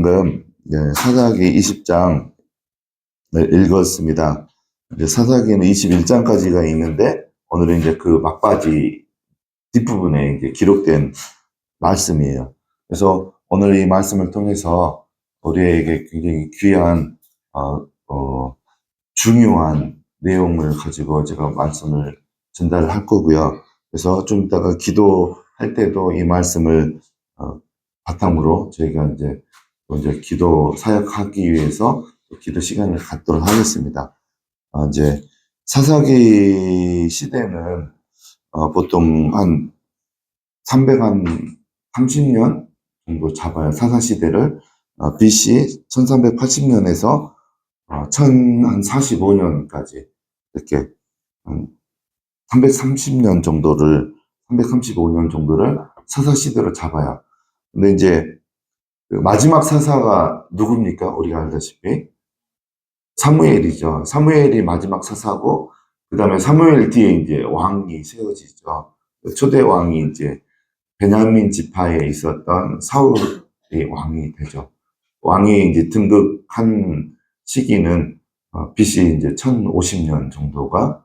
방금 사사기 20장을 읽었습니다. 이제 사사기는 21장까지가 있는데 오늘은 이제 그 막바지 뒷부분에 이제 기록된 말씀이에요. 그래서 오늘 이 말씀을 통해서 우리에게 굉장히 귀한 중요한 내용을 가지고 제가 말씀을 전달을 할 거고요. 그래서 좀 이따가 기도할 때도 이 말씀을 바탕으로 저희가 이제 먼저 기도 사역하기 위해서 기도 시간을 갖도록 하겠습니다. 이제 사사기 시대는 보통 한 330년 정도 잡아요. 사사 시대를 BC 1380년에서 1045년까지 이렇게 330년 정도를 335년 정도를 사사 시대로 잡아요. 근데 이제 그 마지막 사사가 누굽니까? 우리가 알다시피 사무엘이죠. 사무엘이 마지막 사사고, 그 다음에 사무엘 뒤에 이제 왕이 세워지죠. 초대 왕이 이제 베냐민 지파에 있었던 사울이 왕이 되죠. 왕이 이제 등극한 시기는 BC 이제 1050년 정도가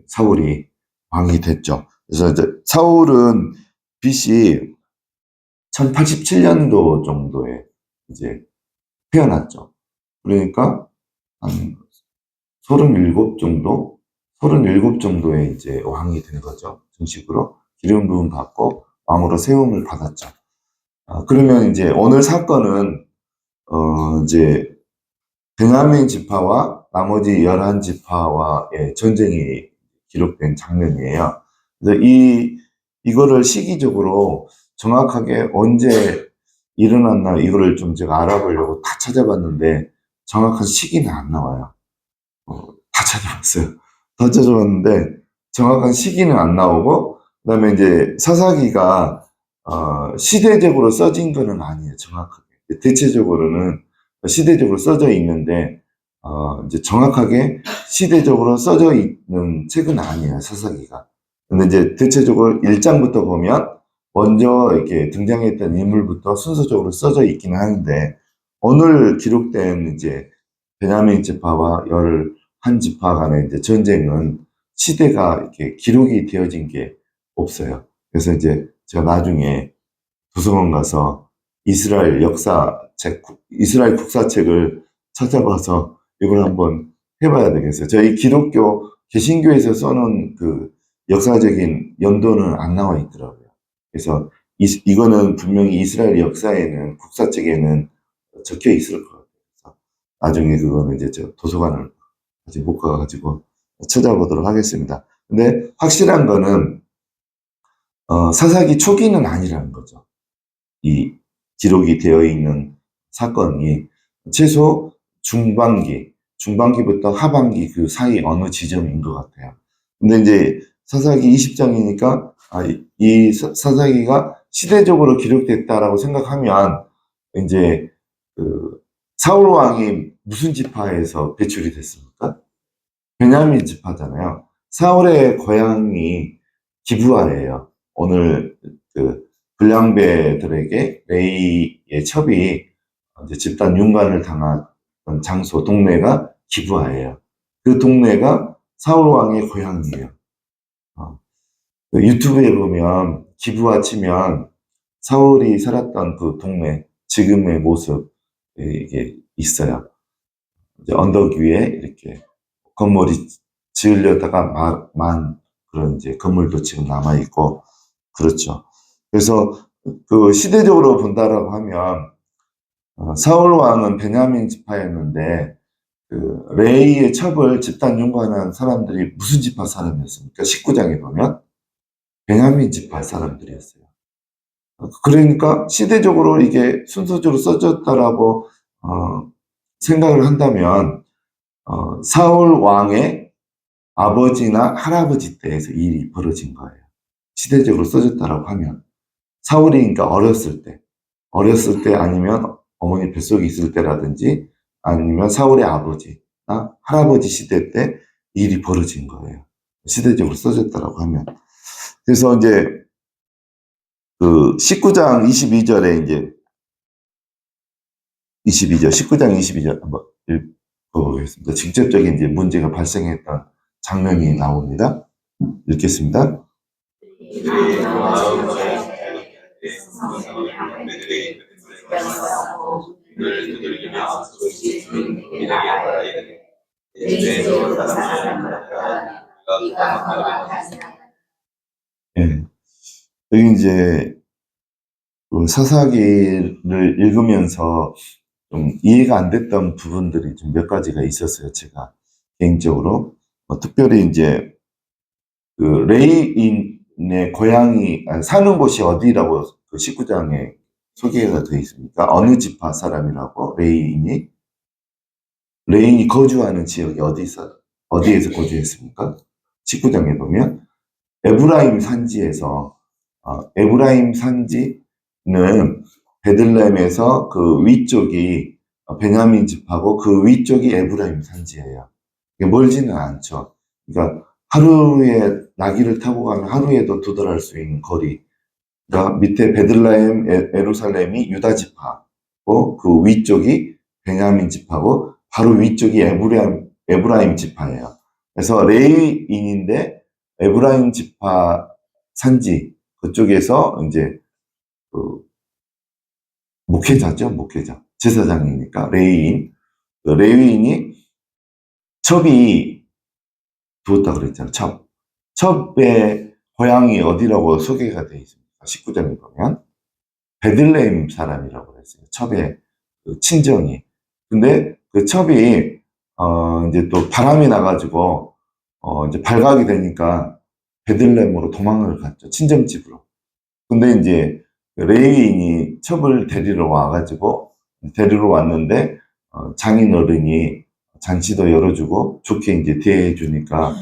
사울이 왕이 됐죠. 그래서 이제 사울은 BC 1087년도 정도에 이제 태어났죠. 그러니까 한 37 정도에 이제 왕이 된 거죠. 정식으로 기름 부음 받고 왕으로 세움을 받았죠. 그러면 이제 오늘 사건은 이제 베냐민 지파와 나머지 11지파와의 전쟁이 기록된 장면이에요. 그래서 이거를 시기적으로 정확하게 언제 일어났나 이거를 좀 제가 알아보려고 다 찾아봤는데 정확한 시기는 안 나와요. 다 찾아봤어요. 다 찾아봤는데 정확한 시기는 안 나오고, 그다음에 이제 사사기가 시대적으로 써진 거는 아니에요. 정확하게. 대체적으로는 시대적으로 써져 있는데 이제 정확하게 시대적으로 써져 있는 책은 아니에요. 사사기가. 근데 이제 대체적으로 1장부터 보면 먼저 이렇게 등장했던 인물부터 순서적으로 써져 있기는 하는데, 오늘 기록된 이제 베냐민 지파와 11지파 간의 이제 전쟁은 시대가 이렇게 기록이 되어진 게 없어요. 그래서 이제 제가 나중에 도서관 가서 이스라엘 역사책, 이스라엘 국사책을 찾아봐서 이걸 한번 해봐야 되겠어요. 저희 기독교 개신교에서 써놓은 그 역사적인 연도는 안 나와 있더라고요. 그래서 이거는 분명히 이스라엘 역사에는, 국사책에는 적혀 있을 것 같아요. 나중에 그거는 이제 저 도서관을 아직 못 가가지고 찾아보도록 하겠습니다. 근데 확실한 거는 사사기 초기는 아니라는 거죠. 이 기록이 되어 있는 사건이 최소 중반기부터 하반기 그 사이 어느 지점인 것 같아요. 근데 이제 사사기 20장이니까 이 사사기가 시대적으로 기록됐다라고 생각하면 이제 그 사울 왕이 무슨 지파에서 배출이 됐습니까? 베냐민 지파잖아요. 사울의 고향이 기브아예요. 오늘 그 불량배들에게 레이의 첩이 이제 집단 윤관을 당한 장소, 동네가 기브아예요. 그 동네가 사울 왕의 고향이에요. 유튜브에 보면 기브아 치면 사울이 살았던 그 동네 지금의 모습 이게 있어요. 이제 언덕 위에 이렇게 건물이 지으려다가 만 그런 이제 건물도 지금 남아 있고 그렇죠. 그래서 그 시대적으로 본다라고 하면 사울 왕은 베냐민 지파였는데 그 레이의 첩을 집단 윤관한 사람들이 무슨 지파 사람이었습니까? 19장에 보면 베냐민 지파 사람들이었어요. 그러니까 시대적으로 이게 순서적으로 써졌다라고 생각을 한다면 사울 왕의 아버지나 할아버지 때에서 일이 벌어진 거예요. 시대적으로 써졌다라고 하면 사울이 그러니까 어렸을 때 아니면 어머니 뱃속에 있을 때라든지 아니면 사울의 아버지나 할아버지 시대 때 일이 벌어진 거예요. 시대적으로 써졌다라고 하면. 그래서 이제 그 19장 22절에 이제 22절, 19장 22절 한번 읽어보겠습니다. 직접적인 이제 문제가 발생했던 장면이 나옵니다. 읽겠습니다. 예. 여기 이제 그 사사기를 읽으면서 좀 이해가 안 됐던 부분들이 좀 몇 가지가 있었어요. 제가 개인적으로 특별히 이제 그 레이인의 고향이 사는 곳이 어디라고 그 19장에 소개가 되어 있습니까? 어느 지파 사람이라고 레인이 거주하는 지역이 어디에서 거주했습니까? 19장에 보면 에브라임 산지에서 에브라임 산지는 베들레헴에서 그 위쪽이 베냐민 집하고 그 위쪽이 에브라임 산지예요. 멀지는 않죠. 그러니까 하루에 나귀를 타고 가면 하루에도 도달할 수 있는 거리. 그러니까 밑에 베들레헴, 예루살렘이 유다 지파고 그 위쪽이 베냐민 지파고 바로 위쪽이 에브라임 지파예요. 그래서 레위인인데 에브라임 지파 산지 그쪽에서 이제 그 목회자 제사장이니까 레위인 그 레위인이 첩이 두었다 그랬잖아요. 첩의 고향이 어디라고 소개가 되어 있습니다. 19장에 보면 베들레헴 사람이라고 그랬어요. 첩의 그 친정이. 근데 그 첩이 이제 또 바람이 나가지고 이제 발각이 되니까 베들레헴으로 도망을 갔죠. 친정집으로. 근데 이제 레위인이 첩을 데리러 왔는데 장인 어른이 잔치도 열어주고 좋게 이제 대해주니까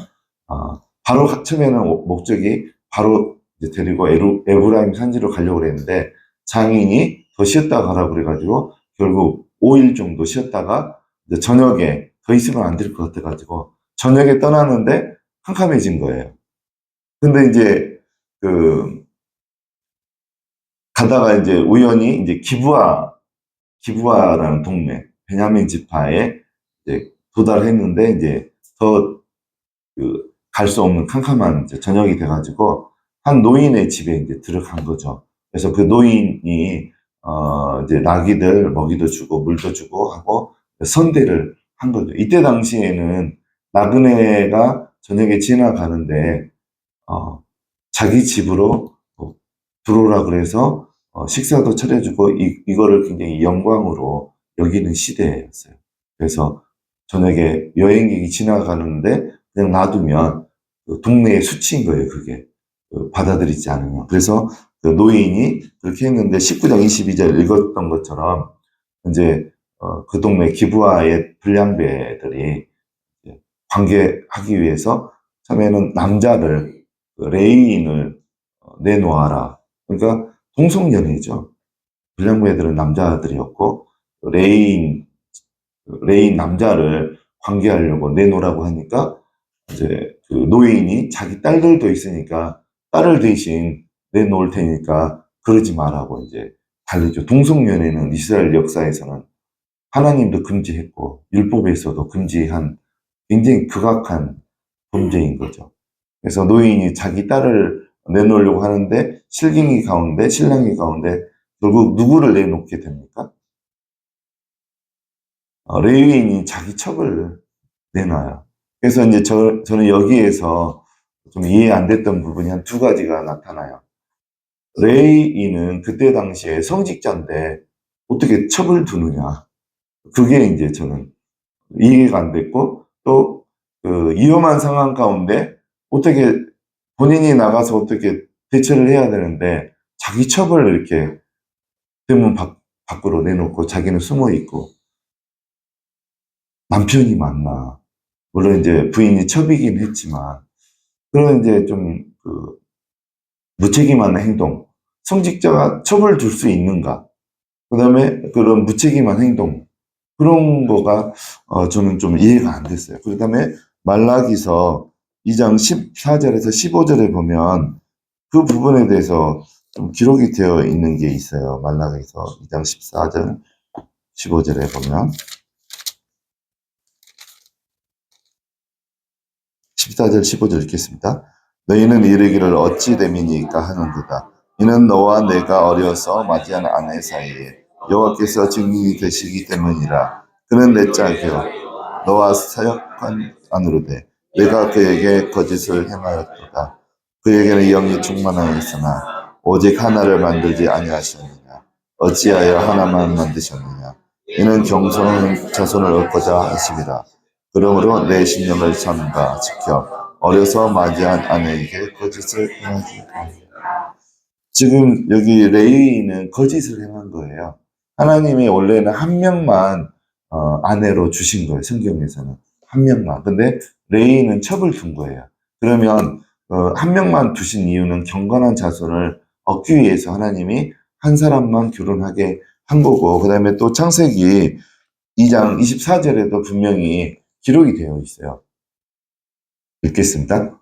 바로 처음에는 목적이 바로 이제 데리고 에브라임 산지로 가려고 그랬는데 장인이 더 쉬었다 가라 그래가지고 결국 5일 정도 쉬었다가 이제 저녁에 더 있으면 안 될 것 같아가지고 저녁에 떠나는데 캄캄해진 거예요. 근데 이제 그 가다가 이제 우연히 이제 기부아라는 동네 베냐민 지파에 이제 도달했는데 이제 더 갈 수 없는 캄캄한 이제 저녁이 돼가지고 한 노인의 집에 이제 들어간 거죠. 그래서 그 노인이 이제 나귀들 먹이도 주고 물도 주고 하고 선대를 한 거죠. 이때 당시에는 나그네가 저녁에 지나가는데 자기 집으로 들어오라 그래서 식사도 차려주고 이거를 굉장히 영광으로 여기는 시대였어요. 그래서 저녁에 여행객이 지나가는데 그냥 놔두면 그 동네의 수치인 거예요. 그게 받아들이지 않으면. 그래서 그 노인이 그렇게 했는데 19장 22절 읽었던 것처럼 이제 그 동네 기부아의 불량배들이 관계하기 위해서 처음에는 남자를 레위인을 내놓아라. 그러니까 동성연애죠. 불량부 애들은 남자들이었고 레인 남자를 관계하려고 내놓으라고 하니까 이제 그 노인이 자기 딸들도 있으니까 딸을 대신 내놓을 테니까 그러지 말라고 이제 달리죠. 동성연애는 이스라엘 역사에서는 하나님도 금지했고 율법에서도 금지한 굉장히 극악한 범죄인 거죠. 그래서 노인이 자기 딸을 내놓으려고 하는데 신랑이 가운데 결국 누구를 내놓게 됩니까? 레위인이 자기 첩을 내놔요. 그래서 이제 저는 여기에서 좀 이해 안 됐던 부분이 한 두 가지가 나타나요. 레위인은 그때 당시에 성직자인데 어떻게 첩을 두느냐. 그게 이제 저는 이해가 안 됐고 또 그 위험한 상황 가운데 어떻게 본인이 나가서 어떻게 대처를 해야 되는데 자기 첩을 이렇게 대문 밖으로 내놓고 자기는 숨어 있고 남편이 맞나. 물론 이제 부인이 첩이긴 했지만 그런 이제 좀 그 무책임한 행동. 성직자가 첩을 둘 수 있는가. 그 다음에 그런 무책임한 행동. 그런 거가 저는 좀 이해가 안 됐어요. 그 다음에 말라기서 2장 14절에서 15절에 보면 그 부분에 대해서 좀 기록이 되어 있는 게 있어요. 말라기서 2장 14절 15절에 보면 14절 15절 읽겠습니다. 너희는 이르기를 어찌 됨이니까 하는도다. 이는 너와 내가 어려서 맞이한 아내 사이에 여호와께서 증인이 되시기 때문이라. 그는 내 짝이요 너와 사역한 아누르되 내가 그에게 거짓을 행하였도다. 그에게는 영이 충만하였으나 오직 하나를 만들지 아니하셨느냐. 어찌하여 하나만 만드셨느냐. 이는 경솔한 자손을 얻고자 하심이라. 그러므로 내 신령을 삼가 지켜 어려서 맞이한 아내에게 거짓을 행하지 아니하라. 지금 여기 레위인은 거짓을 행한 거예요. 하나님이 원래는 한 명만 아내로 주신 거예요. 성경에서는 한 명만. 근데 레위인은 첩을 둔 거예요. 그러면 한 명만 두신 이유는 경건한 자손을 얻기 위해서 하나님이 한 사람만 결혼하게 한 거고, 그 다음에 또 창세기 2장 24절에도 분명히 기록이 되어 있어요. 읽겠습니다.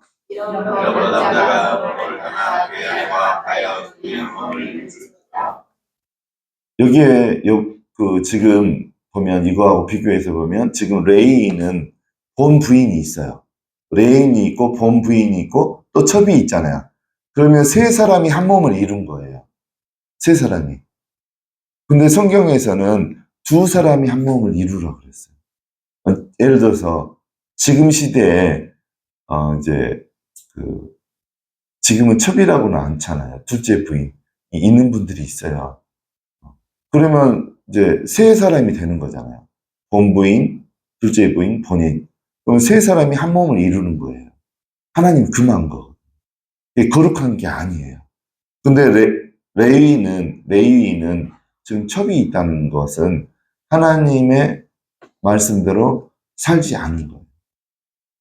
여기에 지금 보면 이거하고 비교해서 보면 지금 레이는 본 부인이 있어요. 레인이 있고 본 부인이 있고 또 첩이 있잖아요. 그러면 세 사람이 한 몸을 이룬 거예요. 세 사람이. 근데 성경에서는 두 사람이 한 몸을 이루라고 그랬어요. 예를 들어서 지금 시대에 이제 지금은 첩이라고는 않잖아요. 둘째 부인이 있는 분들이 있어요. 그러면 이제 세 사람이 되는 거잖아요. 본부인, 둘째 부인, 본인. 그럼 세 사람이 한 몸을 이루는 거예요. 하나님 금한 거. 거룩한 게 아니에요. 근데 레위인은 지금 첩이 있다는 것은 하나님의 말씀대로 살지 않는 거예요.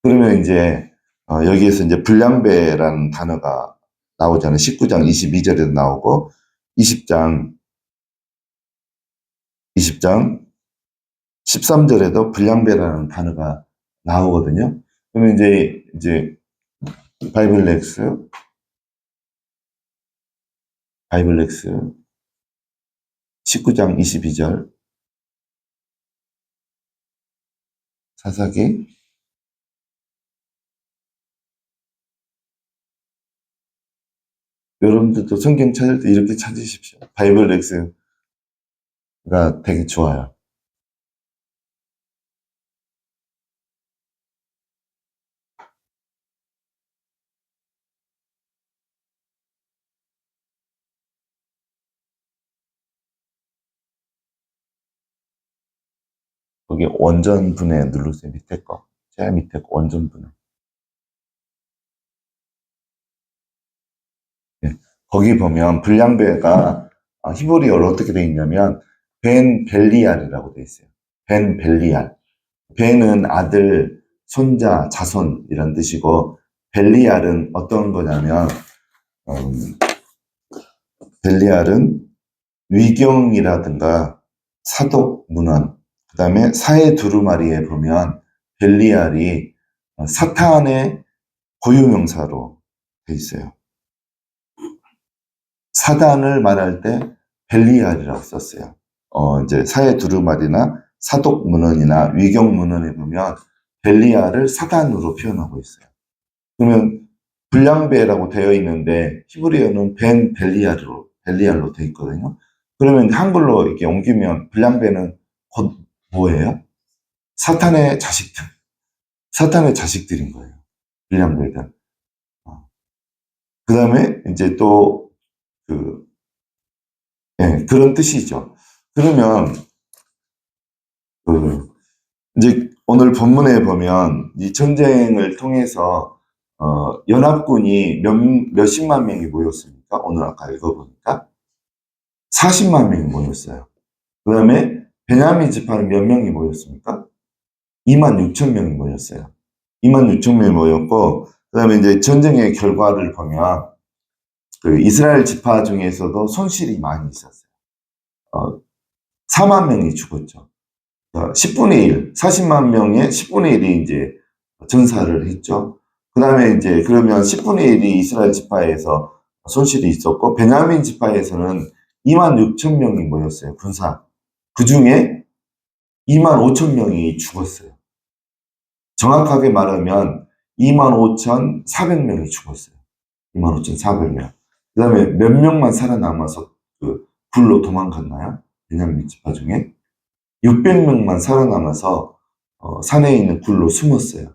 그러면 이제 여기에서 이제 불량배라는 단어가 나오잖아요. 19장 22절에도 나오고 20장 13절에도 불량배라는 단어가 나오거든요. 그러면 이제 바이블렉스 19장 22절 사사기 여러분들도 성경 찾을 때 이렇게 찾으십시오. 바이블렉스가 되게 좋아요. 거기 원전분해 누르세요. 밑에 거. 제일 밑에 거 원전분해. 네. 거기 보면 불량배가 히브리어로 어떻게 되어 있냐면 벤 벨리알이라고 되어 있어요. 벤 벨리알. 벤은 아들, 손자, 자손 이런 뜻이고 벨리알은 어떤 거냐면 벨리알은 위경이라든가 사독 문헌, 그 다음에 사회 두루마리에 보면 벨리알이 사탄의 고유명사로 돼 있어요. 사단을 말할 때 벨리알이라고 썼어요. 이제 사회 두루마리나 사독 문헌이나 위경 문헌에 보면 벨리알을 사단으로 표현하고 있어요. 그러면 불량배라고 되어 있는데 히브리어는 벤 벨리알로 되어 있거든요. 그러면 한글로 이렇게 옮기면 불량배는 곧 뭐예요? 사탄의 자식들인 거예요. 불량배들. 그 다음에 이제 또 그런 뜻이죠. 그러면 이제 오늘 본문에 보면 이 전쟁을 통해서 연합군이 몇십만 명이 모였습니까? 오늘 아까 읽어보니까 40만 명이 모였어요. 그 다음에 베냐민 지파는 몇 명이 모였습니까? 2만 6천 명이 모였어요. 2만 6천 명이 모였고, 그 다음에 이제 전쟁의 결과를 보면 이스라엘 지파 중에서도 손실이 많이 있었어요. 4만 명이 죽었죠. 10분의 1, 40만 명의 10분의 1이 이제 전사를 했죠. 그 다음에 이제 그러면 10분의 1이 이스라엘 지파에서 손실이 있었고, 베냐민 지파에서는 2만 6천 명이 모였어요. 군사. 그 중에 2만 5천 명이 죽었어요. 정확하게 말하면 2만 5,400명이 죽었어요. 2만 5,400명. 그 다음에 몇 명만 살아남아서 그 굴로 도망갔나요? 베냐민 지파 중에 600명만 살아남아서 산에 있는 굴로 숨었어요.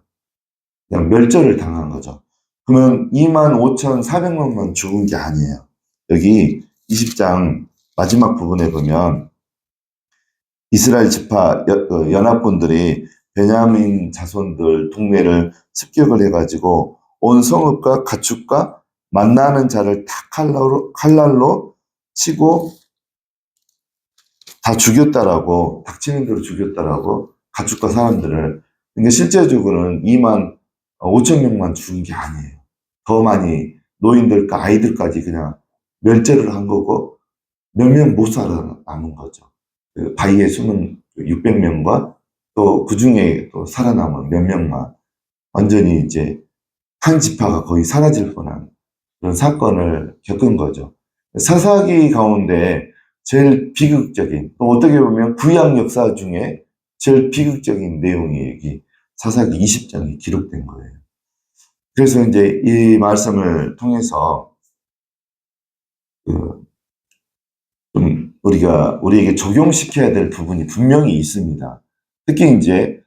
그냥 멸절을 당한 거죠. 그러면 2만 5,400명만 죽은 게 아니에요. 여기 20장 마지막 부분에 보면 이스라엘 지파 연합군들이 베냐민 자손들 동네를 습격을 해가지고 온 성읍과 가축과 만나는 자를 다 칼날로 치고 다 죽였다라고, 닥치는 대로 죽였다라고, 가축과 사람들을. 근데 실제적으로는 2만 5천 명만 죽은 게 아니에요. 더 많이 노인들과 아이들까지 그냥 멸절을 한 거고, 몇 명 못 살아남은 거죠. 그 바위에 숨은 600명과 또 그 중에 또 살아남은 몇 명만 완전히 이제 한 지파가 거의 사라질 뻔한 그런 사건을 겪은 거죠. 사사기 가운데 제일 비극적인, 또 어떻게 보면 구약 역사 중에 제일 비극적인 내용이 여기 사사기 20장에 기록된 거예요. 그래서 이제 이 말씀을 통해서 좀 우리에게 적용시켜야 될 부분이 분명히 있습니다. 특히 이제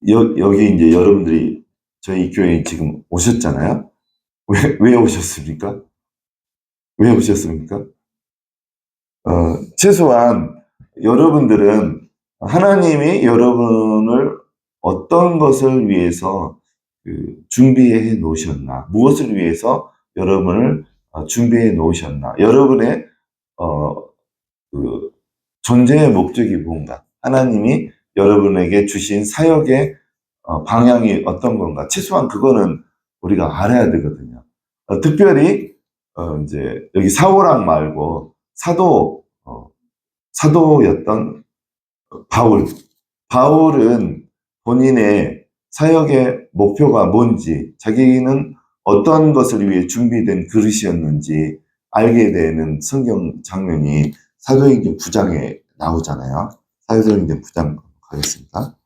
여기 이제 여러분들이 저희 교회에 지금 오셨잖아요. 왜 오셨습니까? 왜 오셨습니까? 최소한 여러분들은 하나님이 여러분을 어떤 것을 위해서 준비해 놓으셨나, 무엇을 위해서 여러분을 준비해 놓으셨나, 여러분의 그 존재의 목적이 뭔가, 하나님이 여러분에게 주신 사역의 방향이 어떤 건가, 최소한 그거는 우리가 알아야 되거든요. 특별히 이제 여기 사울왕 말고 사도였던 바울은 본인의 사역의 목표가 뭔지, 자기는 어떤 것을 위해 준비된 그릇이었는지 알게 되는 성경 장면이 사도행전 9장에 나오잖아요. 사도행전 9장 가겠습니다.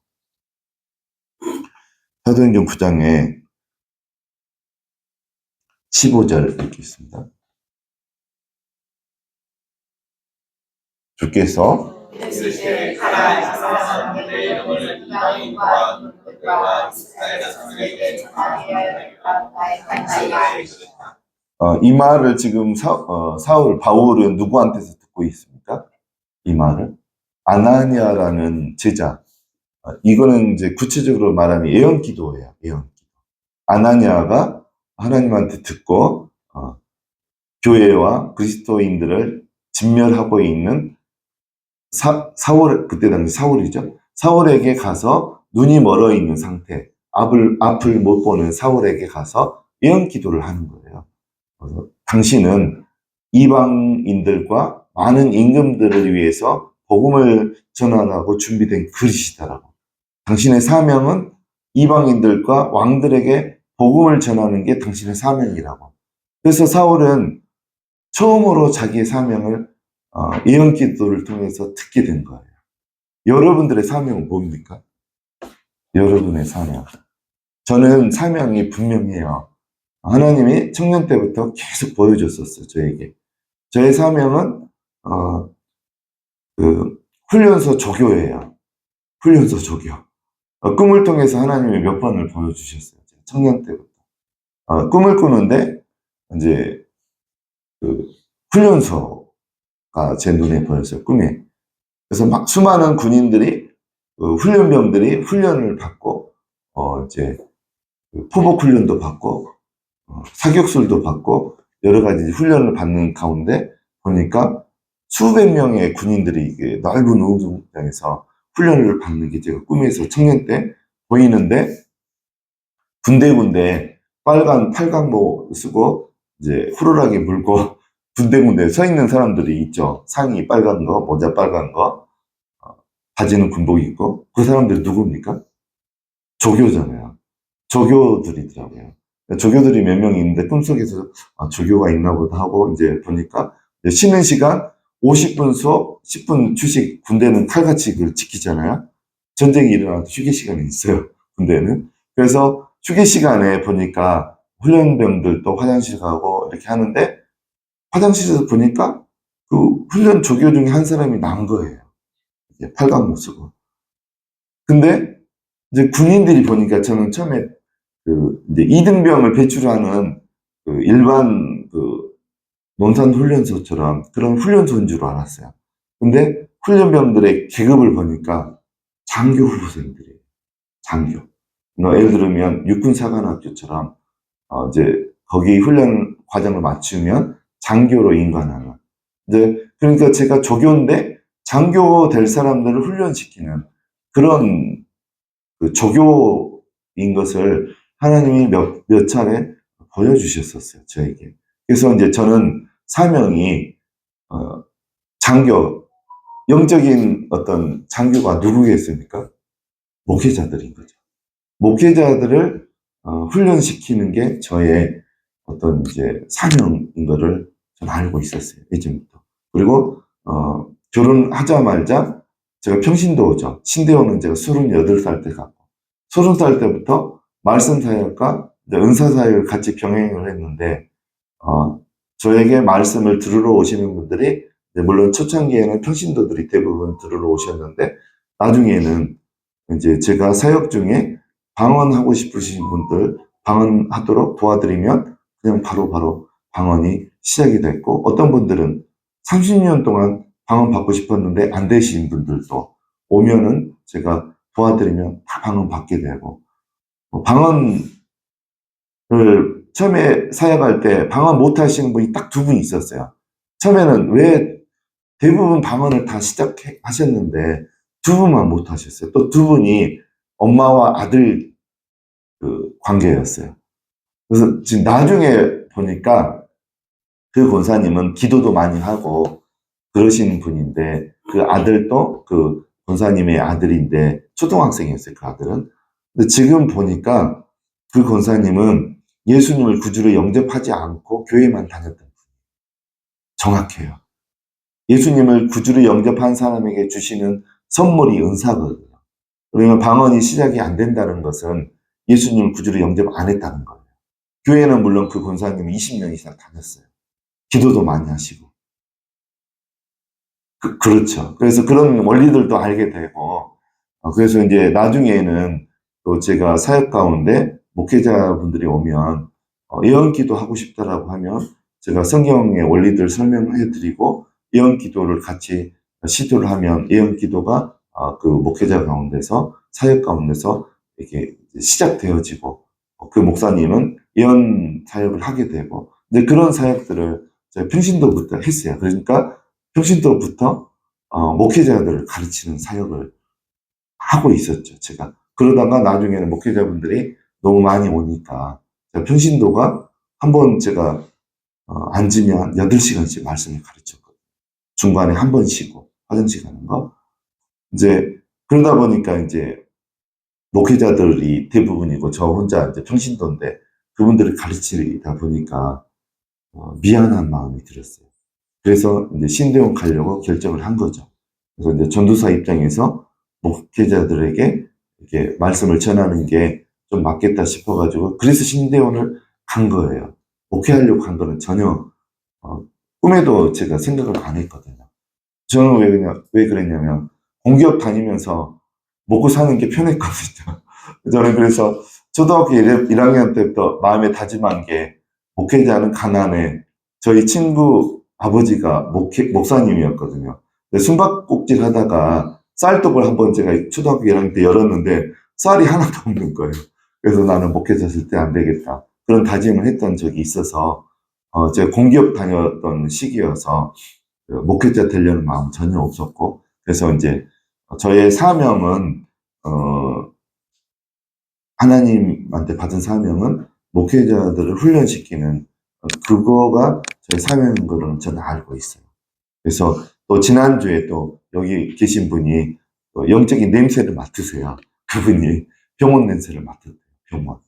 사도행전 9장에 15절 읽겠습니다. 주께서 이 말을 지금 바울은 누구한테서 듣고 있습니까? 이 말을 아나니아라는 제자. 이거는 이제 구체적으로 말하면 예언기도예요. 예언기도. 아나니아가 하나님한테 듣고 교회와 그리스도인들을 진멸하고 있는 사울, 그때 당시 사울이죠. 사울에게 가서 눈이 멀어 있는 상태, 앞을 못 보는 사울에게 가서 예언 기도를 하는 거예요. 당신은 이방인들과 많은 임금들을 위해서 복음을 전하라고 준비된 그릇이다라고. 당신의 사명은 이방인들과 왕들에게 복음을 전하는 게 당신의 사명이라고. 그래서 사울은 처음으로 자기의 사명을 예언 기도를 통해서 듣게 된 거예요. 여러분들의 사명은 뭡니까? 여러분의 사명. 저는 사명이 분명해요. 하나님이 청년 때부터 계속 보여줬었어요, 저에게. 저의 사명은 훈련소 조교예요. 훈련소 조교. 꿈을 통해서 하나님이 몇 번을 보여주셨어요. 청년 때부터. 꿈을 꾸는데 이제 훈련소가 제 눈에 보였어요, 꿈에. 그래서 막 수많은 군인들이 훈련병들이 훈련을 받고 이제 포복 훈련도 받고 사격술도 받고 여러 가지 훈련을 받는 가운데 보니까 수백 명의 군인들이 넓은 운동장에서 훈련을 받는 게 제가 꿈에서 청년 때 보이는데 군데군데 빨간 팔각모 쓰고 이제 후루라기 물고 군데군데 서 있는 사람들이 있죠. 상의 빨간 거, 모자 빨간 거, 바지는 군복 입고. 그 사람들이 누굽니까? 조교잖아요. 조교들이더라고요. 조교들이 몇 명 있는데 꿈속에서 조교가 있나 보다 하고 이제 보니까 쉬는 시간 50분 수업, 10분 휴식, 군대는 칼같이 그걸 지키잖아요. 전쟁이 일어나도 휴게 시간이 있어요, 군대는. 그래서 휴게 시간에 보니까 훈련병들도 화장실 가고 이렇게 하는데, 화장실에서 보니까 그 훈련 조교 중에 한 사람이 난 거예요. 이제 팔각 못 쓰고. 근데 이제 군인들이 보니까 저는 처음에 그 이제 이등병을 배출하는 그 일반 그 논산훈련소처럼 그런 훈련소인 줄 알았어요. 근데 훈련병들의 계급을 보니까 장교 후보생들이에요. 장교. 예를 들면 육군사관학교처럼 이제 거기 훈련 과정을 마치면 장교로 임관하는. 이제 그러니까 제가 조교인데 장교 될 사람들을 훈련시키는 그런 그 조교인 것을 하나님이 몇 차례 보여주셨었어요, 저에게. 그래서 이제 저는 사명이, 장교, 영적인 어떤 장교가 누구겠습니까? 목회자들인 거죠. 목회자들을 훈련시키는 게 저의 어떤 이제 사명인 거를 좀 알고 있었어요, 예전부터. 그리고, 결혼하자마자 제가 평신도죠. 신대원은 제가 38살 때 갔고, 30살 때부터 말씀사역과 은사사역을 같이 병행을 했는데, 저에게 말씀을 들으러 오시는 분들이, 물론 초창기에는 평신도들이 대부분 들으러 오셨는데, 나중에는 이제 제가 사역 중에 방언하고 싶으신 분들, 방언하도록 도와드리면 그냥 바로바로 방언이 시작이 됐고, 어떤 분들은 30년 동안 방언 받고 싶었는데 안 되신 분들도 오면은 제가 도와드리면 다 방언 받게 되고, 방언을 처음에 사역할 때 방언 못 하시는 분이 딱 두 분 있었어요. 처음에는 왜 대부분 방언을 다 시작하셨는데 두 분만 못 하셨어요. 또 두 분이 엄마와 아들 그 관계였어요. 그래서 지금 나중에 보니까 그 권사님은 기도도 많이 하고 그러신 분인데, 그 아들도 그 권사님의 아들인데 초등학생이었어요, 그 아들은. 근데 지금 보니까 그 권사님은 예수님을 구주로 영접하지 않고 교회만 다녔던 분. 정확해요. 예수님을 구주로 영접한 사람에게 주시는 선물이 은사거든요. 그러면 방언이 시작이 안 된다는 것은 예수님을 구주로 영접 안 했다는 거예요. 교회는 물론 그 권사님이 20년 이상 다녔어요. 기도도 많이 하시고. 그렇죠. 그래서 그런 원리들도 알게 되고, 그래서 이제 나중에는 또 제가 사역 가운데 목회자분들이 오면, 예언기도 하고 싶다라고 하면 제가 성경의 원리들 설명해 드리고, 예언기도를 같이 시도를 하면 예언기도가 그 목회자 가운데서, 사역 가운데서 이렇게 시작되어지고, 그 목사님은 예언 사역을 하게 되고, 이제 그런 사역들을 제가 평신도부터 했어요. 그러니까 평신도부터 목회자들을 가르치는 사역을 하고 있었죠, 제가. 그러다가 나중에는 목회자분들이 너무 많이 오니까 평신도가 한번 제가 앉으면 8시간씩 말씀을 가르쳤거든요. 중간에 한 번 쉬고 화장실 가는 거. 이제 그러다 보니까 이제 목회자들이 대부분이고 저 혼자 이제 평신도인데 그분들을 가르치다 보니까 미안한 마음이 들었어요. 그래서 이제 신대원 가려고 결정을 한 거죠. 그래서 이제 전도사 입장에서 목회자들에게 이렇게 말씀을 전하는 게 좀 맞겠다 싶어가지고, 그래서 신대원을 간 거예요. 목회하려고 간 거는 전혀, 꿈에도 제가 생각을 안 했거든요. 저는 왜 그랬냐면, 공기업 다니면서 먹고 사는 게 편했거든요. 저는 그래서 초등학교 1학년 때부터 마음에 다짐한 게, 목회자는 가난해. 저희 친구 아버지가 목사님이었거든요. 숨바꼭질 하다가 쌀떡을 한번 제가 초등학교 1학년 때 열었는데 쌀이 하나도 없는 거예요. 그래서 나는 목회자 쓸 때 안 되겠다. 그런 다짐을 했던 적이 있어서, 제가 공기업 다녔던 시기여서 목회자 되려는 마음 전혀 없었고, 그래서 이제 저의 사명은, 하나님한테 받은 사명은 목회자들을 훈련시키는, 그거가 저의 사명인 거는 저는 알고 있어요. 그래서 또 지난주에 또 여기 계신 분이 또 영적인 냄새를 맡으세요. 그분이 병원 냄새를 맡았대요. 병원.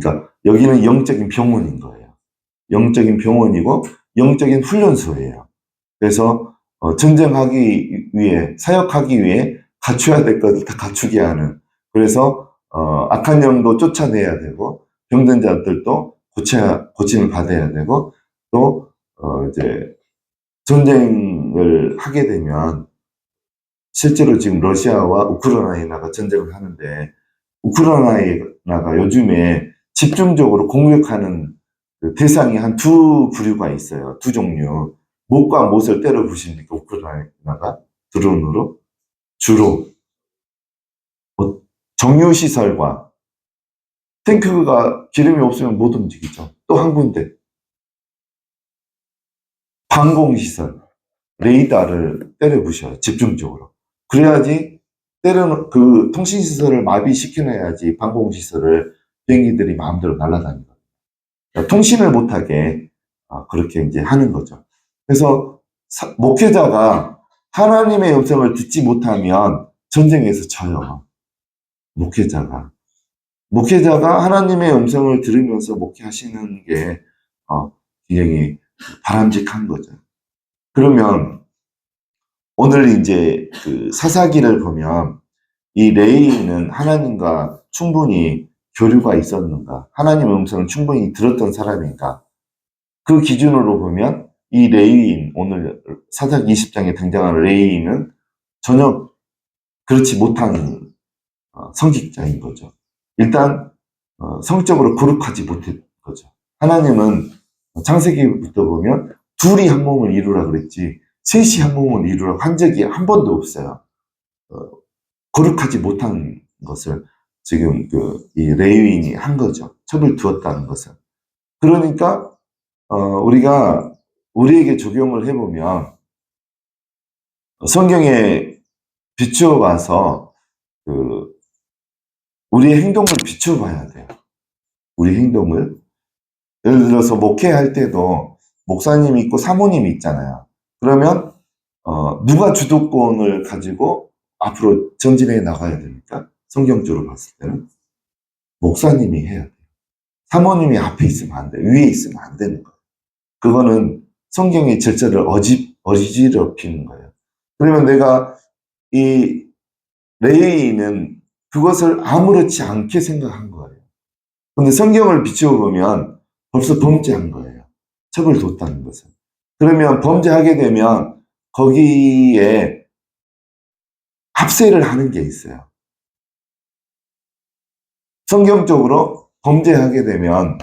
그러니까 여기는 영적인 병원인 거예요. 영적인 병원이고 영적인 훈련소예요. 그래서 전쟁하기 위해, 사역하기 위해 갖춰야 될 것을 다 갖추게 하는. 그래서 악한 영도 쫓아내야 되고 병든 자들도 고침을 받아야 되고 또 이제 전쟁을 하게 되면 실제로 지금 러시아와 우크라이나가 전쟁을 하는데 우크라이나가 요즘에 집중적으로 공격하는 그 대상이 한 두 부류가 있어요. 두 종류. 못과 못을 때려 부십니까? 우크라이나가 드론으로 주로 정유시설과 탱크가 기름이 없으면 못 움직이죠. 또 한 군데 방공시설, 레이더를 때려 부셔요. 집중적으로. 그래야지 그 통신시설을 마비시켜놔야지 방공시설을 비행기들이 마음대로 날아다니거든요. 그러니까 통신을 못하게 그렇게 이제 하는 거죠. 그래서 목회자가 하나님의 음성을 듣지 못하면 전쟁에서 져요. 목회자가 하나님의 음성을 들으면서 목회하시는 게 굉장히 바람직한 거죠. 그러면 오늘 이제 그 사사기를 보면 이 레위인은 하나님과 충분히 교류가 있었는가? 하나님의 음성을 충분히 들었던 사람인가? 그 기준으로 보면 이 레위인, 오늘 사사기 20장에 등장하는 레위인은 전혀 그렇지 못한 성직자인 거죠. 일단 성적으로 거룩하지 못한 거죠. 하나님은 창세기부터 보면 둘이 한 몸을 이루라 그랬지 셋이 한 몸을 이루라고 한 적이 한 번도 없어요. 거룩하지 못한 것을 지금 이 레위인이 한 거죠. 첩을 두었다는 것은. 그러니까 우리가 우리에게 적용을 해보면 성경에 비추어 봐서 우리의 행동을 비추어 봐야 돼요. 우리 행동을. 예를 들어서 목회할 때도 목사님이 있고 사모님이 있잖아요. 그러면 누가 주도권을 가지고 앞으로 전진해 나가야 됩니까? 성경적으로 봤을 때는 목사님이 해야 돼요. 사모님이 앞에 있으면 안 돼. 위에 있으면 안 되는 거예요. 그거는 성경의 절차를 어지럽히는 거예요. 그러면 내가 이 레위인은 그것을 아무렇지 않게 생각한 거예요. 근데 성경을 비추어 보면 벌써 범죄한 거예요. 첩을 뒀다는 것은. 그러면 범죄하게 되면 거기에 합세를 하는 게 있어요. 성경적으로 범죄하게 되면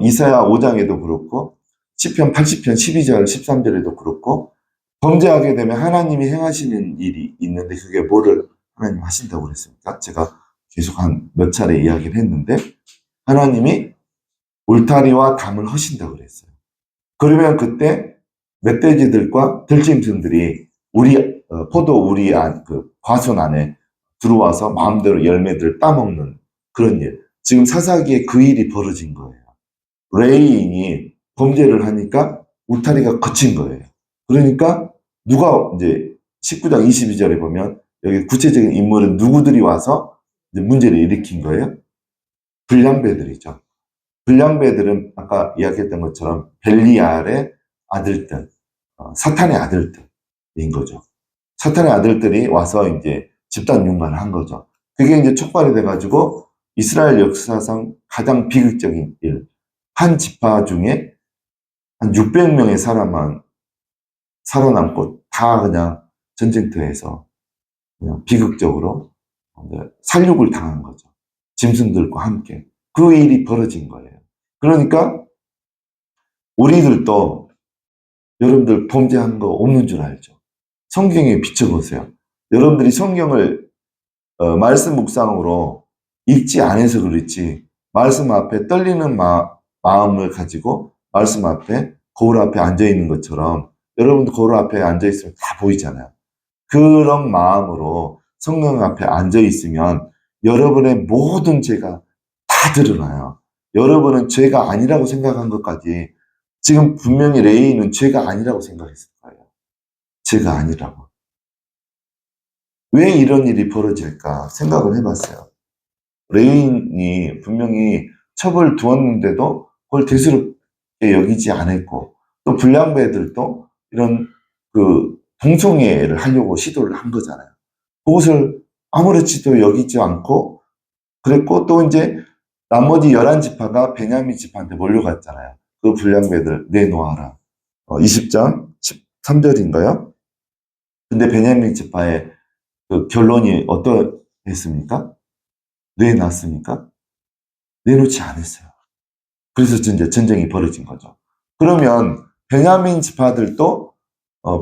이사야 5장에도 그렇고 시편 80편 12절 13절에도 그렇고 범죄하게 되면 하나님이 행하시는 일이 있는데 그게 뭐를 하나님 하신다고 그랬습니까? 제가 계속 한 몇 차례 이야기를 했는데 하나님이 울타리와 담을 허신다고 그랬어요. 그러면 그때 멧돼지들과 들짐승들이 우리 우리 과수원 안에 들어와서 마음대로 열매들을 따먹는 그런 일. 지금 사사기에 그 일이 벌어진 거예요. 레위인이 범죄를 하니까 울타리가 거친 거예요. 그러니까 누가 이제 19장 22절에 보면 여기 구체적인 인물은 누구들이 와서 이제 문제를 일으킨 거예요? 불량배들이죠. 불량배들은 아까 이야기했던 것처럼 벨리알의 아들들, 사탄의 아들들인 거죠. 사탄의 아들들이 와서 이제 집단 흉간을 한 거죠. 그게 이제 촉발이 돼가지고 이스라엘 역사상 가장 비극적인 일, 한 지파 중에 한 600명의 사람만 살아남고 다 그냥 전쟁터에서 그냥 비극적으로 살육을 당한 거죠. 짐승들과 함께. 그 일이 벌어진 거예요. 그러니까 우리들도 여러분들 범죄한 거 없는 줄 알죠. 성경에 비춰보세요. 여러분들이 성경을 말씀 묵상으로 읽지 않아서 그렇지 말씀 앞에 떨리는 마음을 가지고 말씀 앞에 거울 앞에 앉아있는 것처럼 여러분도 거울 앞에 앉아있으면 다 보이잖아요. 그런 마음으로 성경 앞에 앉아있으면 여러분의 모든 죄가 다 드러나요. 여러분은 죄가 아니라고 생각한 것까지 지금 분명히 레이는 죄가 아니라고 생각했을 거예요. 죄가 아니라고. 왜 이런 일이 벌어질까 생각을 해봤어요. 레인이 분명히 첩을 두었는데도 그걸 대수롭게 여기지 않았고 또 불량배들도 이런 동성애를 하려고 시도를 한 거잖아요. 그것을 아무렇지도 여기지 않고 그랬고, 또 이제 나머지 11지파가 베냐민 지파한테 몰려갔잖아요. 그 불량배들 내놓아라. 20장 13절인가요? 근데 베냐민 지파의 그 결론이 어떠했습니까? 내놨습니까? 내놓지 않았어요. 그래서 이제 전쟁이 벌어진 거죠. 그러면 베냐민 지파들도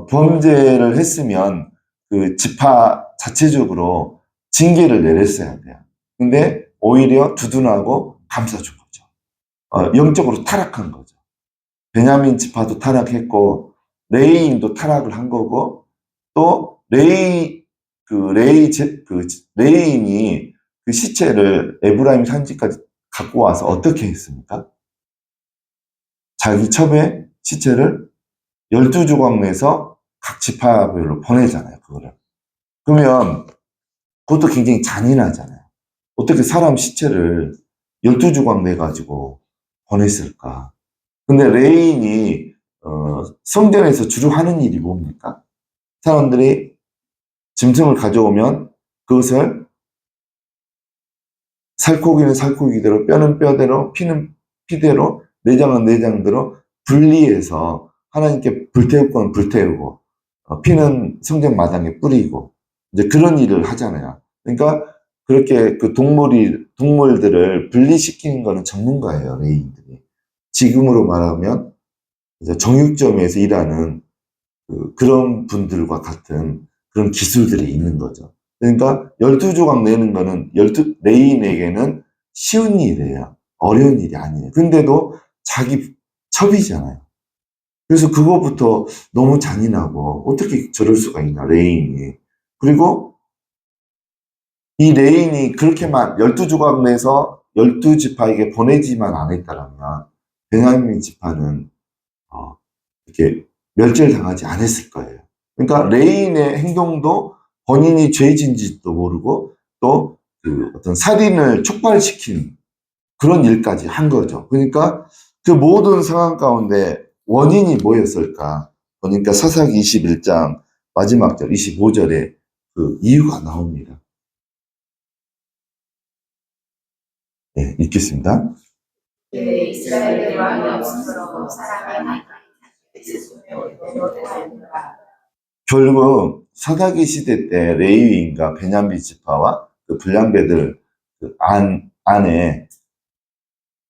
범죄를 했으면 그 지파 자체적으로 징계를 내렸어야 돼요. 근데 오히려 두둔하고 감싸준 거죠. 영적으로 타락한 거죠. 베냐민 지파도 타락했고 레이인도 타락을 한 거고, 또 레이인이 그 시체를 에브라임 산지까지 갖고 와서 어떻게 했습니까? 자기 첩의 시체를 12조각 내서 각 지파별로 보내잖아요, 그거를. 그러면 그것도 굉장히 잔인하잖아요. 어떻게 사람 시체를 12조각 내가지고 보냈을까? 근데 레인이 성전에서 주로 하는 일이 뭡니까? 사람들이 짐승을 가져오면 그것을 살코기는 살코기대로, 뼈는 뼈대로, 피는 피대로, 내장은 내장대로 분리해서 하나님께 불태울 건 불태우고, 피는 성전 마당에 뿌리고, 이제 그런 일을 하잖아요. 그러니까 그렇게 그 동물들을 분리시키는 거는 전문가예요, 레이인들이. 지금으로 말하면 이제 정육점에서 일하는 그런 분들과 같은 그런 기술들이 있는 거죠. 그러니까 12조각 내는 거는 레인에게는 쉬운 일이에요. 어려운 일이 아니에요. 근데도 자기 첩이잖아요. 그래서 그거부터 너무 잔인하고 어떻게 저럴 수가 있나, 레인이. 그리고 이 레인이 그렇게만 12조각 내서 12지파에게 보내지만 안 했다라면 베냐민 지파는 이렇게 멸절을 당하지 않았을 거예요. 그러니까 레인의 행동도 본인이 죄진지도 모르고 또 그 어떤 살인을 촉발시킨 그런 일까지 한 거죠. 그러니까 그 모든 상황 가운데 원인이 뭐였을까? 보니까 사사기 21장 마지막 절 25절에 그 이유가 나옵니다. 네, 읽겠습니다. 이스라엘의 왕이 없음으로 사람이 결국 사사기 시대 때 레위인과 베냐민 지파와 그 불량배들 그 안에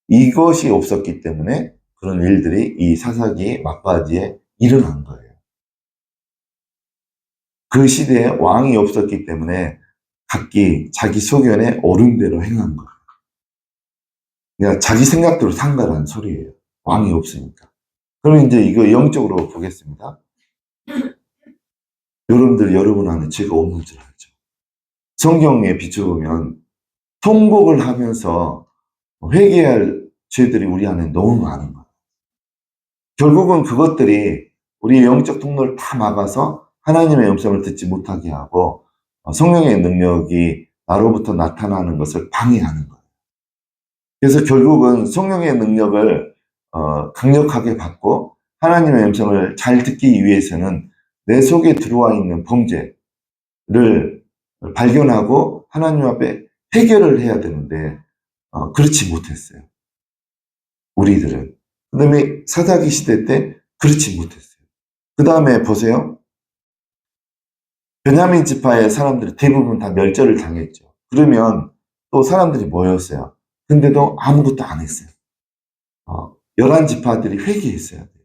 이것이 없었기 때문에 그런 일들이 이 사사기 막바지에 일어난 거예요. 그 시대에 왕이 없었기 때문에 각기 자기 소견에 옳은 대로 행한 거예요. 그러니까 자기 생각대로 산 거라는 소리예요. 왕이 없으니까. 그럼 이제 이거 영적으로 보겠습니다. 여러분 안에 죄가 없는 줄 알죠. 성경에 비춰보면 통곡을 하면서 회개할 죄들이 우리 안에 너무 많은 거예요. 결국은 그것들이 우리의 영적 통로를 다 막아서 하나님의 음성을 듣지 못하게 하고 성령의 능력이 나로부터 나타나는 것을 방해하는 거예요. 그래서 결국은 성령의 능력을 강력하게 받고 하나님의 음성을 잘 듣기 위해서는 내 속에 들어와 있는 범죄를 발견하고 하나님 앞에 해결을 해야 되는데 그렇지 못했어요. 우리들은. 그 다음에 사사기 시대 때 그렇지 못했어요. 그 다음에 보세요. 베냐민 지파의 사람들이 대부분 다 멸절을 당했죠. 그러면 또 사람들이 모였어요. 근데도 아무것도 안 했어요. 11지파들이 회개했어야 돼요.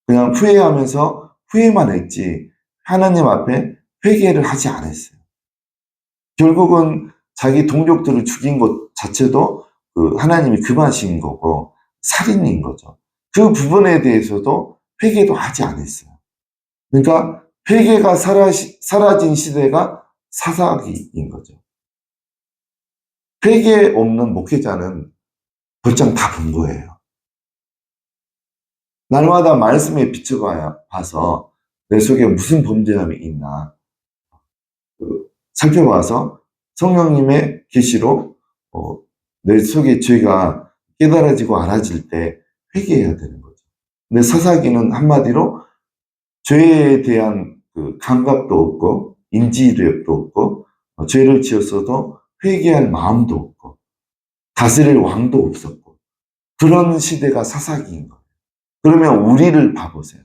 그냥 후회하면서 후회만 했지 하나님 앞에 회개를 하지 않았어요. 결국은 자기 동족들을 죽인 것 자체도 하나님이 금하신 거고 살인인 거죠. 그 부분에 대해서도 회개도 하지 않았어요. 그러니까 회개가 사라진 시대가 사사기인 거죠. 회개 없는 목회자는 벌점 다 본 거예요. 날마다 말씀에 비춰봐서 내 속에 무슨 범죄함이 있나 살펴봐서 성령님의 계시로 내 속에 죄가 깨달아지고 알아질 때 회개해야 되는 거죠. 근데 사사기는 한마디로 죄에 대한 그 감각도 없고 인지력도 없고 죄를 지었어도 회개할 마음도 없고 다스릴 왕도 없었고 그런 시대가 사사기인 거예요. 그러면 우리를 봐보세요.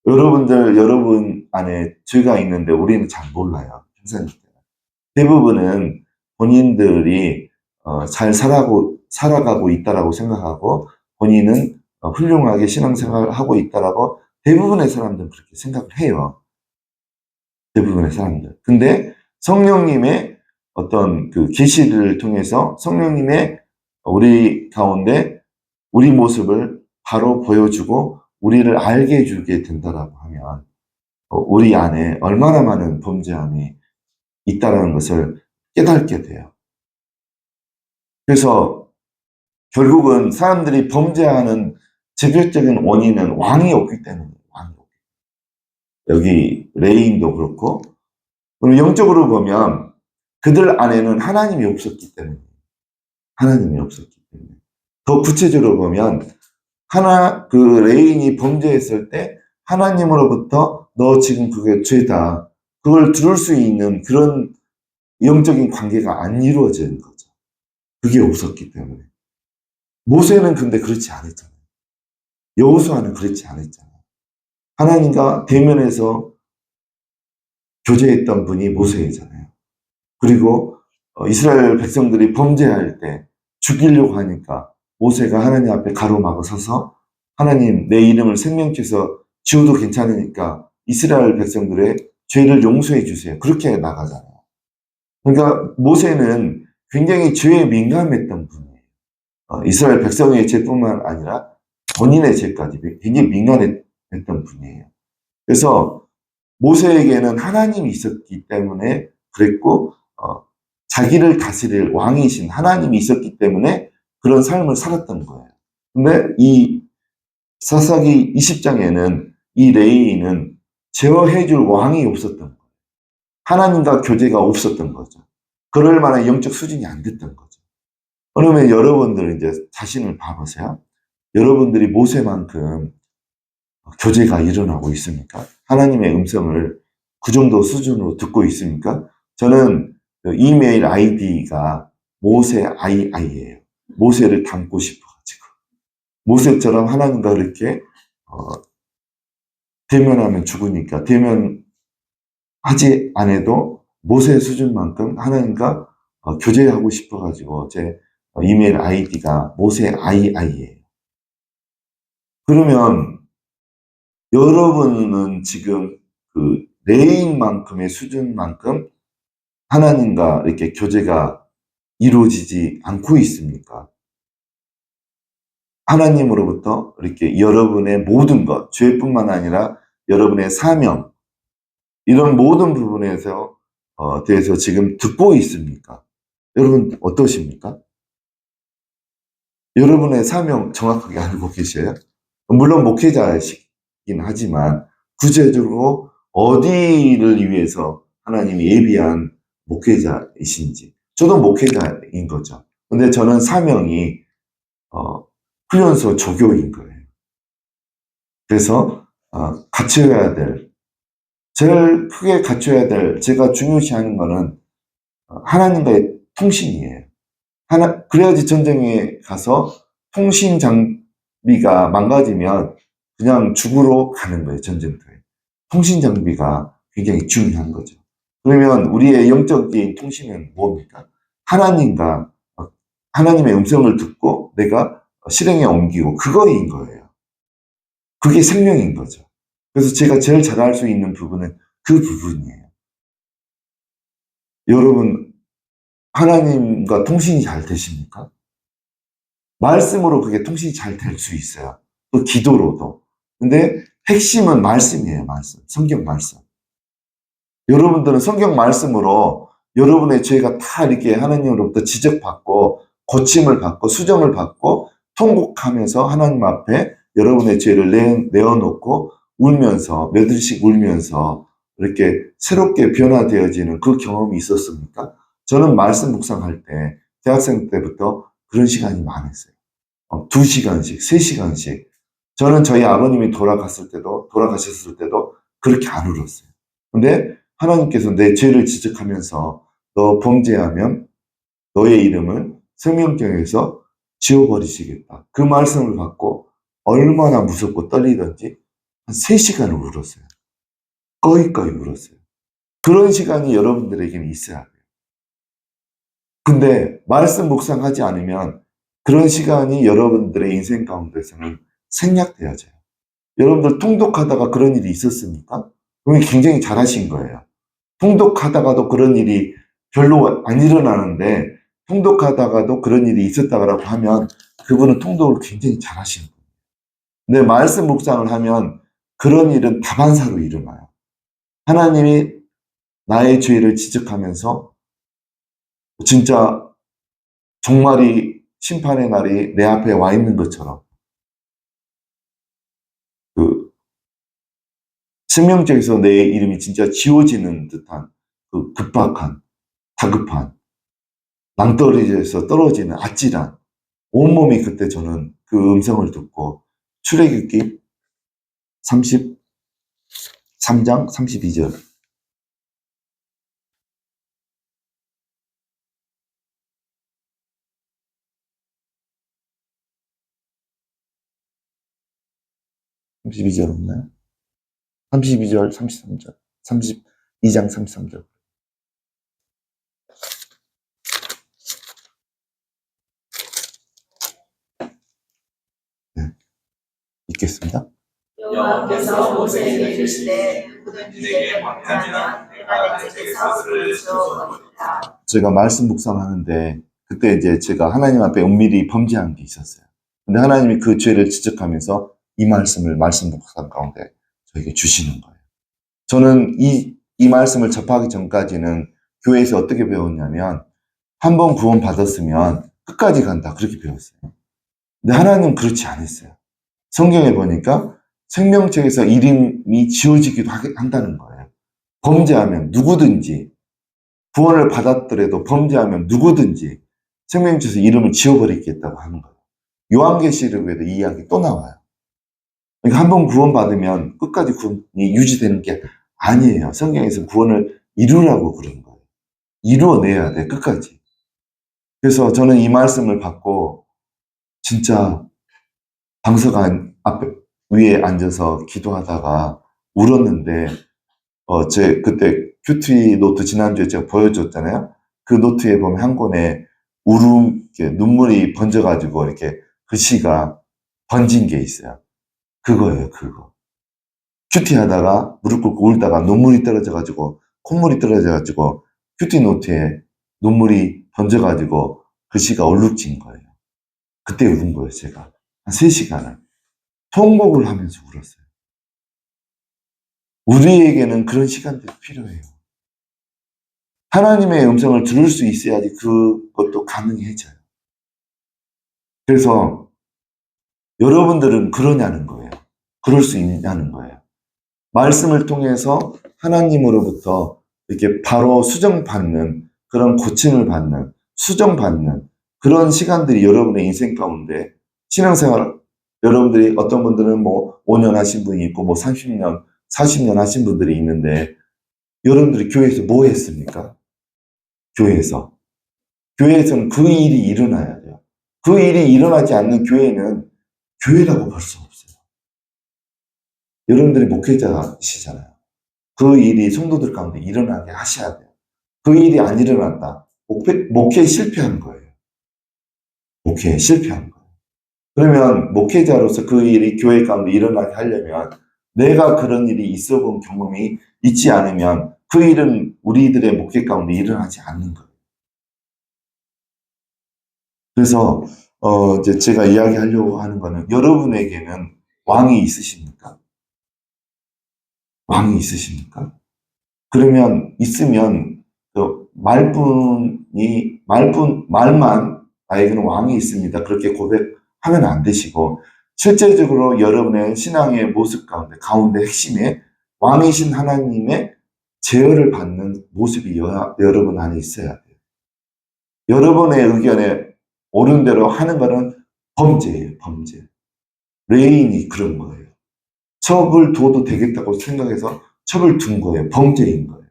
여러분 안에 죄가 있는데 우리는 잘 몰라요. 대부분은 본인들이 잘 살아가고 있다라고 생각하고 본인은 훌륭하게 신앙생활을 하고 있다라고 대부분의 사람들은 그렇게 생각을 해요. 대부분의 사람들. 근데 성령님의 어떤 그 계시를 통해서 성령님의 우리 가운데 우리 모습을 바로 보여주고 우리를 알게 해주게 된다라고 하면 우리 안에 얼마나 많은 범죄함이 있다라는 것을 깨닫게 돼요. 그래서 결국은 사람들이 범죄하는 직접적인 원인은 왕이 없기 때문이에요. 왕이 없기 때문에. 여기 레인도 그렇고 그럼 영적으로 보면 그들 안에는 하나님이 없었기 때문에 하나님이 없었기 때문에 더 구체적으로 보면 그 레인이 범죄했을 때 하나님으로부터 너 지금 그게 죄다 그걸 들을 수 있는 그런 영적인 관계가 안 이루어지는 거죠. 그게 없었기 때문에 모세는 근데 그렇지 않았잖아요. 여호수아는 그렇지 않았잖아요. 하나님과 대면에서 교제했던 분이 모세이잖아요. 그리고 이스라엘 백성들이 범죄할 때 죽이려고 하니까 모세가 하나님 앞에 가로막아 서서 하나님 내 이름을 생명께서 지워도 괜찮으니까 이스라엘 백성들의 죄를 용서해 주세요. 그렇게 나가잖아요. 그러니까 모세는 굉장히 죄에 민감했던 분이에요. 이스라엘 백성의 죄뿐만 아니라 본인의 죄까지 굉장히 민감했던 분이에요. 그래서 모세에게는 하나님이 있었기 때문에 그랬고 자기를 다스릴 왕이신 하나님이 있었기 때문에 그런 삶을 살았던 거예요. 근데 이 사사기 20장에는 이 레위인은 제어해줄 왕이 없었던 거예요. 하나님과 교제가 없었던 거죠. 그럴 만한 영적 수준이 안 됐던 거죠. 그러면 여러분들 이제 자신을 봐보세요. 여러분들이 모세만큼 교제가 일어나고 있습니까? 하나님의 음성을 그 정도 수준으로 듣고 있습니까? 저는 이메일 아이디가 모세 아이예요. 모세를 닮고 싶어가지고. 모세처럼 하나님과 이렇게 대면하면 죽으니까 대면하지 않아도 모세 수준만큼 하나님과 교제하고 싶어가지고 제 이메일 아이디가 모세 아이예요. 그러면 여러분은 지금 그 레인만큼의 수준만큼 하나님과 이렇게 교제가 이루어지지 않고 있습니까? 하나님으로부터 이렇게 여러분의 모든 것, 죄뿐만 아니라 여러분의 사명, 이런 모든 부분에서 대해서 지금 듣고 있습니까? 여러분 어떠십니까? 여러분의 사명 정확하게 알고 계셔요? 물론 목회자이긴 하지만 구체적으로 어디를 위해서 하나님이 예비한 목회자이신지. 저도 목회자인 거죠. 근데 저는 사명이 훈련소 조교인 거예요. 그래서 갖춰야 될, 제일 크게 갖춰야 될, 제가 중요시하는 거는 하나님과의 통신이에요. 그래야지 전쟁에 가서 통신 장비가 망가지면 그냥 죽으러 가는 거예요, 전쟁터에. 통신 장비가 굉장히 중요한 거죠. 그러면 우리의 영적인 통신은 뭡니까? 하나님의 음성을 듣고 내가 실행에 옮기고 그거인 거예요. 그게 생명인 거죠. 그래서 제가 제일 잘할 수 있는 부분은 그 부분이에요. 여러분, 하나님과 통신이 잘 되십니까? 말씀으로 그게 통신이 잘 될 수 있어요. 또 기도로도. 근데 핵심은 말씀이에요, 말씀. 성경 말씀. 여러분들은 성경 말씀으로 여러분의 죄가 다 이렇게 하나님으로부터 지적받고 고침을 받고 수정을 받고 통곡하면서 하나님 앞에 여러분의 죄를 내어놓고 울면서 몇 일씩 울면서 이렇게 새롭게 변화되어지는 그 경험이 있었습니까? 저는 말씀 묵상할 때 대학생 때부터 그런 시간이 많았어요. 2시간씩, 3시간씩 저는 저희 아버님이 돌아가셨을 때도 그렇게 안 울었어요. 근데 하나님께서 내 죄를 지적하면서 너 범죄하면 너의 이름을 생명경에서 지워버리시겠다. 그 말씀을 받고 얼마나 무섭고 떨리던지 한 3시간을 울었어요. 꺼이꺼이 울었어요. 그런 시간이 여러분들에게는 있어야 돼요. 근데 말씀 묵상하지 않으면 그런 시간이 여러분들의 인생 가운데서는 생략되어져요. 여러분들 통독하다가 그런 일이 있었습니까? 그러면 굉장히 잘하신 거예요. 통독하다가도 그런 일이 별로 안 일어나는데 통독하다가도 그런 일이 있었다고 하면 그분은 통독을 굉장히 잘하시는 거예요. 근데 말씀 묵상을 하면 그런 일은 다반사로 일어나요. 하나님이 나의 죄를 지적하면서 진짜 종말이 심판의 날이 내 앞에 와 있는 것처럼 그 생명책에서 내 이름이 진짜 지워지는 듯한 그 급박한 다급한 낭떠러지에서 떨어지는 아찔한 온몸이 그때 저는 그 음성을 듣고 출애굽기 33장 32절 삼십이 절 없나요? 32절 33절 32장 33절 네, 읽겠습니다. 여호와께서 모세에게 이르시되 누구든지 내게 범죄하면 내가 내 책에서 그를 지워버리리라. 제가 말씀 묵상하는데 그때 이제 제가 하나님 앞에 은밀히 범죄한 게 있었어요. 근데 하나님이 그 죄를 지적하면서 이 말씀을 말씀 묵상 가운데 저에게 주시는 거예요. 저는 이 말씀을 접하기 전까지는 교회에서 어떻게 배웠냐면 한 번 구원 받았으면 끝까지 간다 그렇게 배웠어요. 근데 하나님은 그렇지 않았어요. 성경에 보니까 생명책에서 이름이 지워지기도 한다는 거예요. 범죄하면 누구든지 구원을 받았더라도 범죄하면 누구든지 생명책에서 이름을 지워버리겠다고 하는 거예요. 요한계시록에도 이 이야기 또 나와요. 그러니까 한 번 구원받으면 끝까지 구원이 유지되는 게 아니에요. 성경에서 구원을 이루라고 그런 거예요. 이루어내야 돼, 끝까지. 그래서 저는 이 말씀을 받고 진짜 방석안 앞에 위에 앉아서 기도하다가 울었는데 제 그때 큐티 노트 지난주에 제가 보여줬잖아요. 그 노트에 보면 한 권에 이렇게 눈물이 번져가지고 이렇게 글씨가 번진 게 있어요. 그거예요, 그거. 큐티 하다가 무릎 꿇고 울다가 눈물이 떨어져가지고 콧물이 떨어져가지고 큐티 노트에 눈물이 번져가지고 글씨가 얼룩진 거예요. 그때 울은 거예요, 제가. 한 3시간을. 통곡을 하면서 울었어요. 우리에게는 그런 시간들이 필요해요. 하나님의 음성을 들을 수 있어야지 그것도 가능해져요. 그래서 여러분들은 그러냐는 거예요. 그럴 수 있냐는 거예요. 말씀을 통해서 하나님으로부터 이렇게 바로 수정받는 그런 고침을 받는 수정받는 그런 시간들이 여러분의 인생 가운데 신앙생활 여러분들이 어떤 분들은 뭐 5년 하신 분이 있고 뭐 30년 40년 하신 분들이 있는데 여러분들이 교회에서 뭐 했습니까? 교회에서는 그 일이 일어나야 돼요. 그 일이 일어나지 않는 교회는 교회라고 볼 수 없어요. 여러분들이 목회자시잖아요. 그 일이 성도들 가운데 일어나게 하셔야 돼요. 그 일이 안 일어났다. 목회에 실패한 거예요. 목회에 실패한 거예요. 그러면 목회자로서 그 일이 교회 가운데 일어나게 하려면 내가 그런 일이 있어 본 경험이 있지 않으면 그 일은 우리들의 목회 가운데 일어나지 않는 거예요. 그래서 이제 제가 이야기하려고 하는 거는 여러분에게는 왕이 있으십니까? 왕이 있으십니까? 그러면 있으면 말만 나에게는 왕이 있습니다. 그렇게 고백하면 안 되시고 실제적으로 여러분의 신앙의 모습 가운데 핵심에 왕이신 하나님의 제어를 받는 모습이 여러분 안에 있어야 돼요. 여러분의 의견에 옳은 대로 하는 것은 범죄예요, 범죄. 레인이 그런 거예요. 첩을 둬도 되겠다고 생각해서 첩을 둔 거예요. 범죄인 거예요.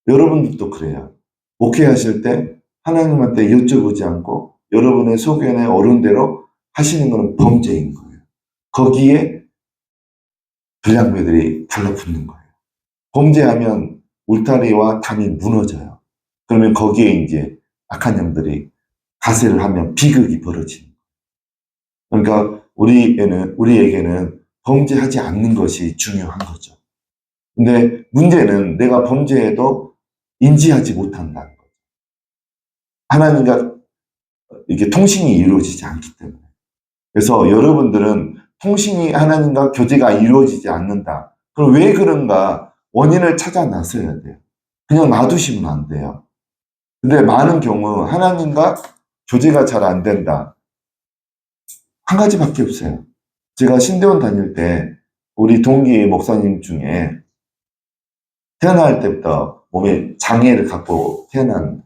여러분들도 그래요. 목회하실 때 하나님한테 여쭤보지 않고 여러분의 소견에 어른대로 하시는 것은 범죄인 거예요. 거기에 불량배들이 달라붙는 거예요. 범죄하면 울타리와 담이 무너져요. 그러면 거기에 이제 악한 영들이 가세를 하면 비극이 벌어지는 거예요. 그러니까 우리에게는 범죄하지 않는 것이 중요한 거죠. 근데 문제는 내가 범죄해도 인지하지 못한다는 거죠. 하나님과 이게 통신이 이루어지지 않기 때문에. 그래서 여러분들은 통신이 하나님과 교제가 이루어지지 않는다. 그럼 왜 그런가? 원인을 찾아 나서야 돼요. 그냥 놔두시면 안 돼요. 근데 많은 경우 하나님과 교제가 잘 안 된다. 한 가지밖에 없어요. 제가 신대원 다닐 때 우리 동기 목사님 중에 태어날 때부터 몸에 장애를 갖고 태어난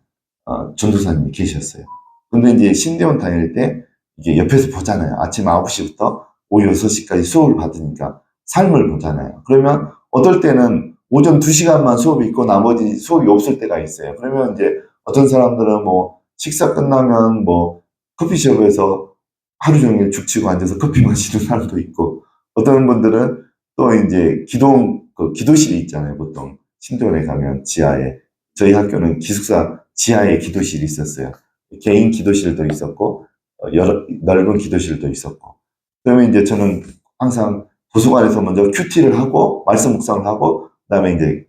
전도사님이 계셨어요. 근데 이제 신대원 다닐 때 이게 옆에서 보잖아요. 아침 9시부터 오후 6시까지 수업을 받으니까 삶을 보잖아요. 그러면 어떨 때는 오전 2시간만 수업이 있고 나머지 수업이 없을 때가 있어요. 그러면 이제 어떤 사람들은 뭐 식사 끝나면 뭐 커피숍에서 하루 종일 죽치고 앉아서 커피 마시는 사람도 있고 어떤 분들은 또 이제 기도실이 있잖아요. 보통 신도원에 가면 지하에 저희 학교는 기숙사 지하에 기도실이 있었어요. 개인 기도실도 있었고 넓은 기도실도 있었고 그러면 이제 저는 항상 도서관에서 먼저 큐티를 하고 말씀 묵상을 하고 그다음에 이제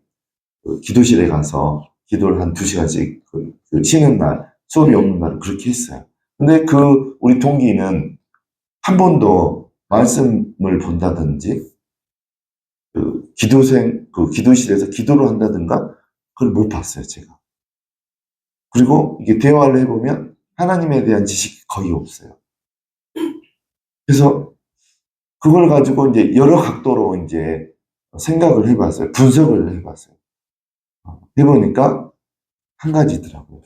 그 기도실에 가서 기도를 한 2시간씩 그 쉬는 날 수업이 없는 날은 그렇게 했어요. 근데 우리 동기는 한 번도 말씀을 본다든지 기도실에서 기도를 한다든가 그걸 못 봤어요, 제가. 그리고 이게 대화를 해보면 하나님에 대한 지식이 거의 없어요. 그래서 그걸 가지고 이제 여러 각도로 이제 생각을 해봤어요. 분석을 해봤어요. 해보니까 한 가지더라고요.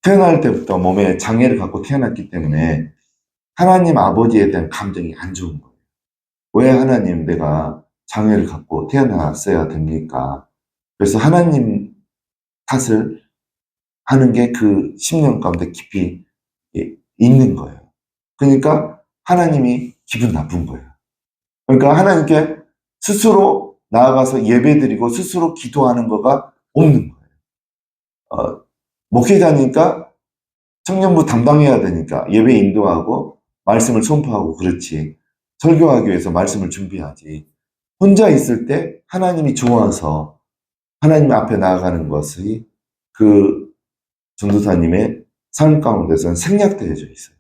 태어날 때부터 몸에 장애를 갖고 태어났기 때문에 하나님 아버지에 대한 감정이 안 좋은 거예요. 왜 하나님 내가 장애를 갖고 태어났어야 됩니까? 그래서 하나님 탓을 하는 게 그 10년 가운데 깊이 있는 거예요. 그러니까 하나님이 기분 나쁜 거예요. 그러니까 하나님께 스스로 나아가서 예배드리고 스스로 기도하는 거가 없는 거예요. 목회자니까 청년부 담당해야 되니까 예배 인도하고 말씀을 선포하고 그렇지. 설교하기 위해서 말씀을 준비하지. 혼자 있을 때 하나님이 좋아서 하나님 앞에 나아가는 것이 그 전도사님의 삶 가운데서는 생략되어져 있어요.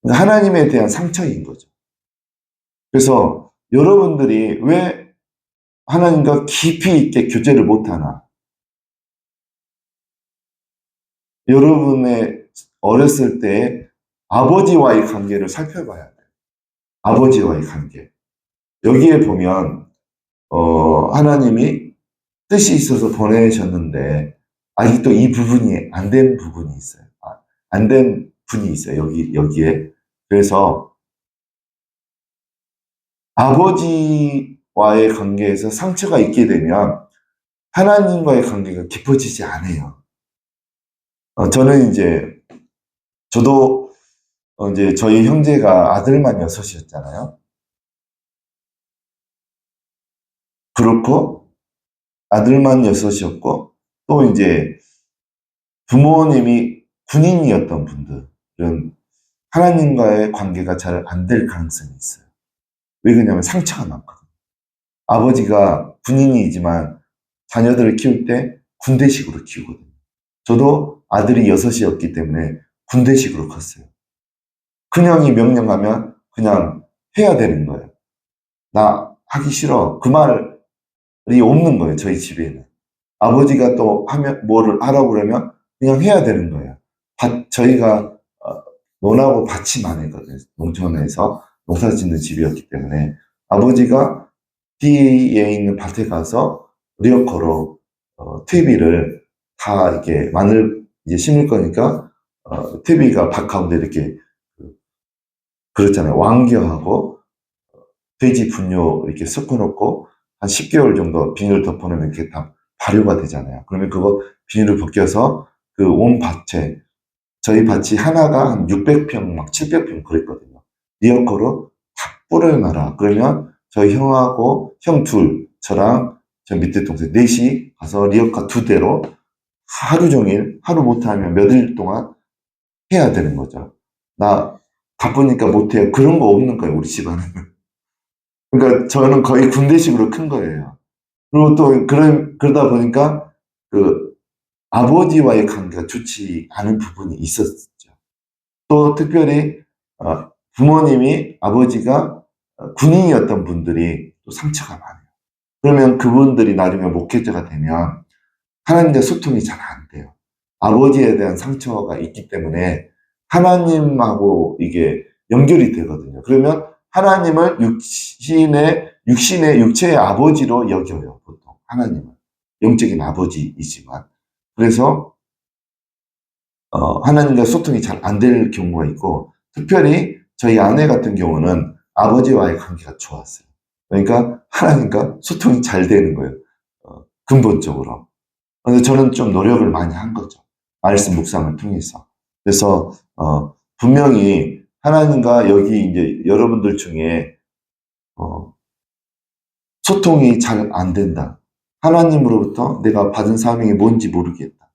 하나님에 대한 상처인 거죠. 그래서 여러분들이 왜 하나님과 깊이 있게 교제를 못하나? 여러분의 어렸을 때 아버지와의 관계를 살펴봐야 돼요. 아버지와의 관계. 여기에 보면 하나님이 뜻이 있어서 보내셨는데 아직도 이 부분이 안 된 부분이 있어요. 안 된 분이 있어요. 여기에. 그래서 아버지와의 관계에서 상처가 있게 되면 하나님과의 관계가 깊어지지 않아요. 저도 이제 저희 형제가 아들만 6이었잖아요. 그렇고 아들만 6이었고 또 이제 부모님이 군인이었던 분들은 하나님과의 관계가 잘 안 될 가능성이 있어요. 왜 그러냐면 상처가 많거든요. 아버지가 군인이지만 자녀들을 키울 때 군대식으로 키우거든요. 저도 아들이 6이었기 때문에 군대식으로 컸어요. 큰형이 명령하면 그냥 해야 되는 거예요. 나 하기 싫어. 그 말이 없는 거예요. 저희 집에는. 아버지가 또 뭐를 하라고 그러면 그냥 해야 되는 거예요. 저희가 논하고 밭이 많았거든요. 농촌에서 농사 짓는 집이었기 때문에 아버지가 뒤에 있는 밭에 가서 리어커로 퇴비를 다 이렇게 마늘 이제 심을 거니까 퇴비가 밭 가운데 이렇게 그렇잖아요. 왕겨하고 돼지 분뇨 이렇게 섞어놓고 한 10개월 정도 비닐 덮어놓으면 이렇게 다 발효가 되잖아요. 그러면 그거 비닐을 벗겨서 그 온 밭에, 저희 밭이 하나가 한 600평, 막 700평 그랬거든요. 리어커로 다 뿌려놔라. 그러면 저희 형하고 형 둘, 저랑 저 밑에 동생 넷이 가서 리어카 2대로 하루 종일, 하루 못하면 며칠 동안 해야 되는 거죠. 나 바쁘니까 못해요. 그런 거 없는 거예요, 우리 집안은. 그러니까 저는 거의 군대식으로 큰 거예요. 그리고 또 그러다 보니까 그 아버지와의 관계가 좋지 않은 부분이 있었죠. 또 특별히 부모님이, 아버지가 군인이었던 분들이 또 상처가 많아요. 그러면 그분들이 나중에 목회자가 되면 하나님과 소통이 잘 안 돼요. 아버지에 대한 상처가 있기 때문에 하나님하고 이게 연결이 되거든요. 그러면 하나님을 육체의 아버지로 여겨요, 보통. 하나님은. 영적인 아버지이지만. 그래서, 하나님과 소통이 잘 안 될 경우가 있고, 특별히 저희 아내 같은 경우는 아버지와의 관계가 좋았어요. 그러니까 하나님과 소통이 잘 되는 거예요. 근본적으로. 근데 저는 좀 노력을 많이 한 거죠. 말씀 묵상을 통해서. 그래서, 분명히 하나님과 여기 이제 여러분들 중에, 소통이 잘 안 된다. 하나님으로부터 내가 받은 사명이 뭔지 모르겠다.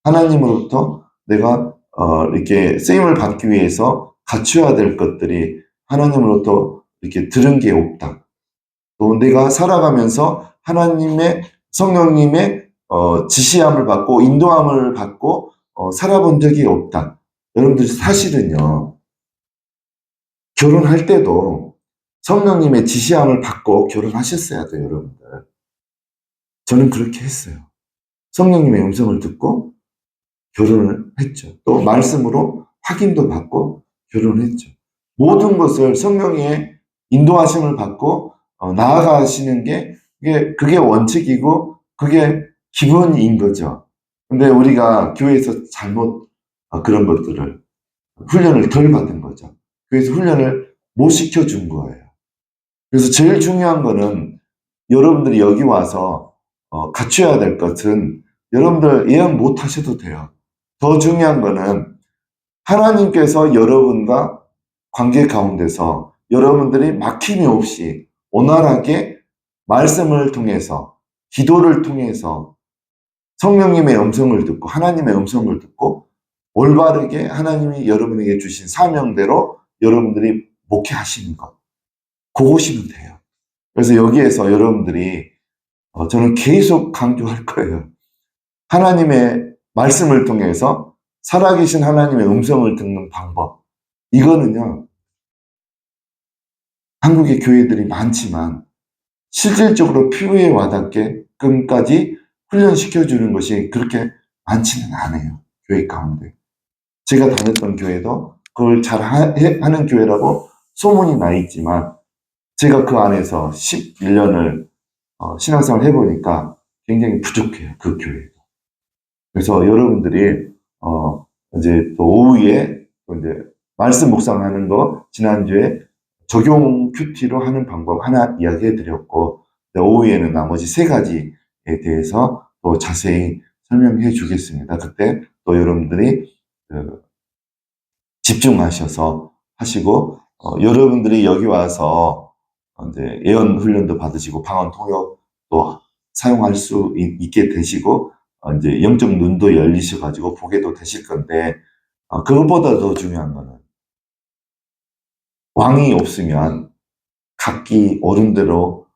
하나님으로부터 내가, 이렇게 쓰임을 받기 위해서 갖춰야 될 것들이 하나님으로부터 이렇게 들은 게 없다. 또 내가 살아가면서 하나님의, 성령님의 지시함을 받고 인도함을 받고 살아본 적이 없다. 여러분들 사실은요, 결혼할 때도 성령님의 지시함을 받고 결혼하셨어야 돼요, 여러분들. 저는 그렇게 했어요. 성령님의 음성을 듣고 결혼을 했죠. 또 말씀으로 확인도 받고 결혼을 했죠. 모든 것을 성령의 인도하심을 받고 나아가시는 게 그게 원칙이고 그게 기본인 거죠. 근데 우리가 교회에서 잘못 그런 것들을 훈련을 덜 받은 거죠. 교회에서 훈련을 못 시켜준 거예요. 그래서 제일 중요한 거는 여러분들이 여기 와서 갖춰야 될 것은 여러분들 예언 못 하셔도 돼요. 더 중요한 거는 하나님께서 여러분과 관계 가운데서 여러분들이 막힘이 없이 원활하게 말씀을 통해서, 기도를 통해서 성령님의 음성을 듣고 하나님의 음성을 듣고 올바르게 하나님이 여러분에게 주신 사명대로 여러분들이 목회하시는 것. 그것이면 돼요. 그래서 여기에서 여러분들이 저는 계속 강조할 거예요. 하나님의 말씀을 통해서 살아계신 하나님의 음성을 듣는 방법. 이거는요, 한국의 교회들이 많지만 실질적으로 피부에 와닿게끔까지 훈련시켜주는 것이 그렇게 많지는 않아요. 교회 가운데. 제가 다녔던 교회도 그걸 잘 하는 교회라고 소문이 나 있지만 제가 그 안에서 11년을 신앙생활 해보니까 굉장히 부족해요. 그 교회도. 그래서 여러분들이 이제 또 오후에 또 이제 말씀 묵상하는 거 지난주에 적용 큐티로 하는 방법 하나 이야기해 드렸고 오후에는 나머지 3가지에 대해서 또 자세히 설명해 주겠습니다. 그때 또 여러분들이 집중하셔서 하시고 여러분들이 여기 와서 이제 예언 훈련도 받으시고 방언 통역도 사용할 수 있게 되시고 이제 영적 눈도 열리셔 가지고 보게도 되실 건데 그것보다 더 중요한 거는 왕이 없으면 각기 옳은 대로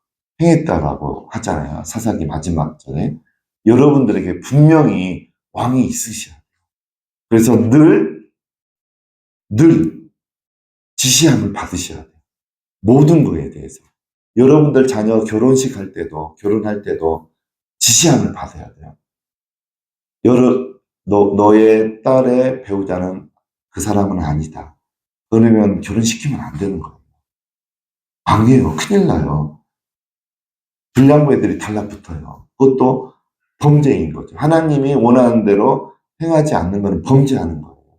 행했다라고 하잖아요. 사사기 마지막 절에. 여러분들에게 분명히 왕이 있으셔야 돼요. 그래서 늘 지시함을 받으셔야 돼요. 모든 거에 대해서. 여러분들 자녀 결혼식 할 때도, 결혼할 때도 지시함을 받아야 돼요. 너의 딸의 배우자는 그 사람은 아니다. 그러면 결혼시키면 안 되는 거예요. 방해요. 큰일 나요. 불량부 애들이 달라붙어요. 그것도 범죄인 거죠. 하나님이 원하는 대로 행하지 않는 것은 범죄하는 거예요.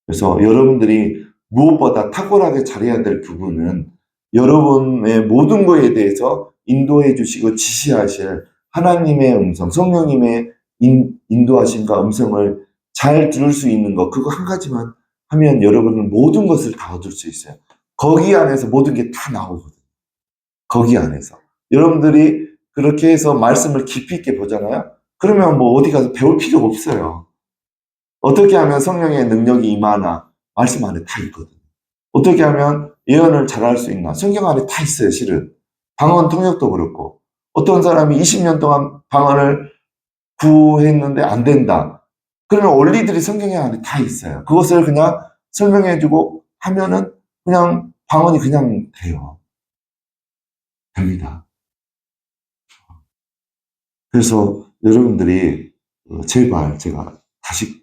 그래서 여러분들이 무엇보다 탁월하게 잘해야 될 부분은 여러분의 모든 거에 대해서 인도해 주시고 지시하실 하나님의 음성, 성령님의 인도하심과 음성을 잘 들을 수 있는 것, 그거 한 가지만 하면 여러분은 모든 것을 다 얻을 수 있어요. 거기 안에서 모든 게 다 나오거든요. 거기 안에서. 여러분들이 그렇게 해서 말씀을 깊이 있게 보잖아요. 그러면 뭐 어디 가서 배울 필요가 없어요. 어떻게 하면 성령의 능력이 임하나? 말씀 안에 다 있거든요. 어떻게 하면 예언을 잘할 수 있나? 성경 안에 다 있어요, 실은. 방언 통역도 그렇고. 어떤 사람이 20년 동안 방언을 구했는데 안 된다. 그러면 원리들이 성경 안에 다 있어요. 그것을 그냥 설명해주고 하면은 그냥 방언이 그냥 돼요. 됩니다. 그래서 여러분들이 제발 제가 다시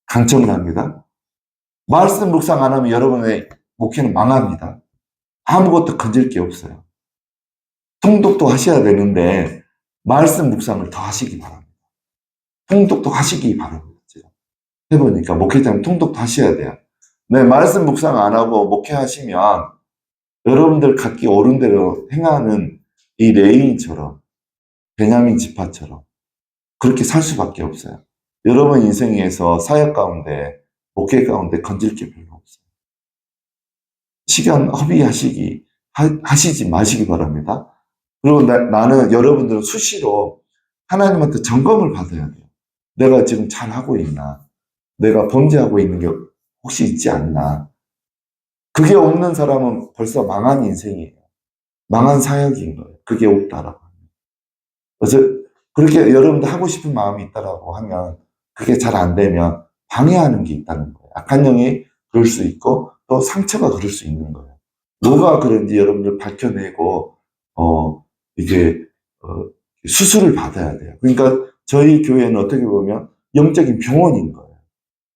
강청을 합니다. 말씀 묵상 안 하면 여러분의 목회는 망합니다. 아무것도 건질 게 없어요. 통독도 하셔야 되는데 말씀 묵상을 더 하시기 바랍니다. 통독도 하시기 바랍니다. 제가 해보니까 목회자는 통독도 하셔야 돼요. 네, 말씀 묵상 안 하고 목회하시면 여러분들 각기 옳은 대로 행하는 이 레인처럼 베냐민 지파처럼 그렇게 살 수밖에 없어요. 여러분 인생에서 사역 가운데 목회 가운데 건질 게 별로 없어요. 시간 하시지 마시기 바랍니다. 그리고 나는 여러분들은 수시로 하나님한테 점검을 받아야 돼요. 내가 지금 잘하고 있나? 내가 범죄하고 있는 게 혹시 있지 않나? 그게 없는 사람은 벌써 망한 인생이에요. 망한 사역인 거예요. 그게 없다라고 하면. 그래서 그렇게 여러분들 하고 싶은 마음이 있다라고 하면 그게 잘 안 되면 방해하는 게 있다는 거예요. 악한 영이 그럴 수 있고 또 상처가 그럴 수 있는 거예요. 뭐가 그런지 여러분들 밝혀내고 이게 수술을 받아야 돼요. 그러니까 저희 교회는 어떻게 보면 영적인 병원인 거예요.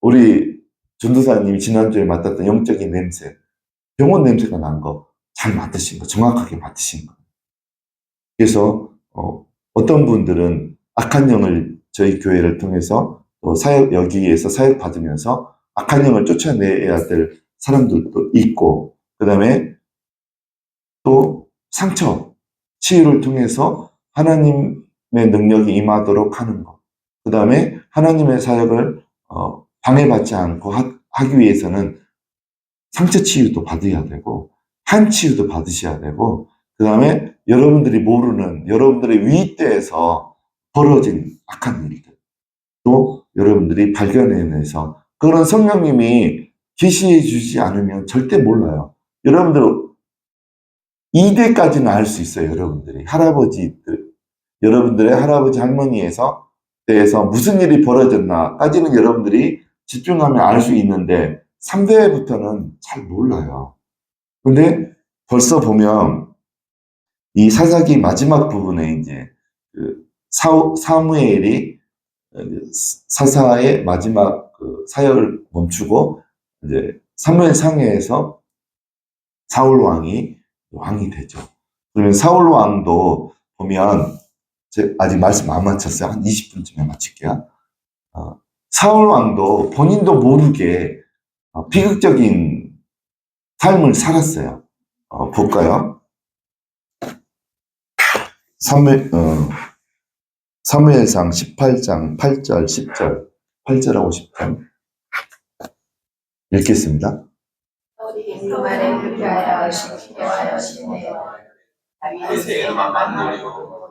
우리 전도사님이 지난주에 맡았던 영적인 냄새, 병원 냄새가 난 거 잘 맡으신 거, 정확하게 맡으신 거. 그래서 어떤 분들은 악한 영을 저희 교회를 통해서 사역 여기에서 사역 받으면서 악한 영을 쫓아내야 될 사람들도 있고, 그 다음에 또 상처 치유를 통해서 하나님의 능력이 임하도록 하는 것. 그 다음에 하나님의 사역을 방해받지 않고 하기 위해서는 상처 치유도 받아야 되고 한 치유도 받으셔야 되고, 그 다음에 여러분들이 모르는 여러분들의 위대에서 벌어진 악한 일들 또 여러분들이 발견해내서 그런 성령님이 계시해 주지 않으면 절대 몰라요. 여러분들 2대까지는 알 수 있어요. 여러분들이 여러분들의 할아버지 할머니에서 대해서 무슨 일이 벌어졌나까지는 여러분들이 집중하면 알 수 있는데 3대부터는 잘 몰라요. 근데 벌써 보면 이 사사기 마지막 부분에 이제 그 사무엘이 사사의 마지막 그 사역을 멈추고 이제 사무엘 상회에서 사울 왕이 되죠. 그러면 사울 왕도 보면 아직 말씀 안 마쳤어요. 한 20분쯤에 마칠게요. 사울 왕도 본인도 모르게 비극적인 삶을 살았어요. 볼까요? 사무엘상 18장 8절, 10절, 8절하고 10절 읽겠습니다. 그 말에 불쾌하여 시키하여 시내어 다윗의 마음만 노리고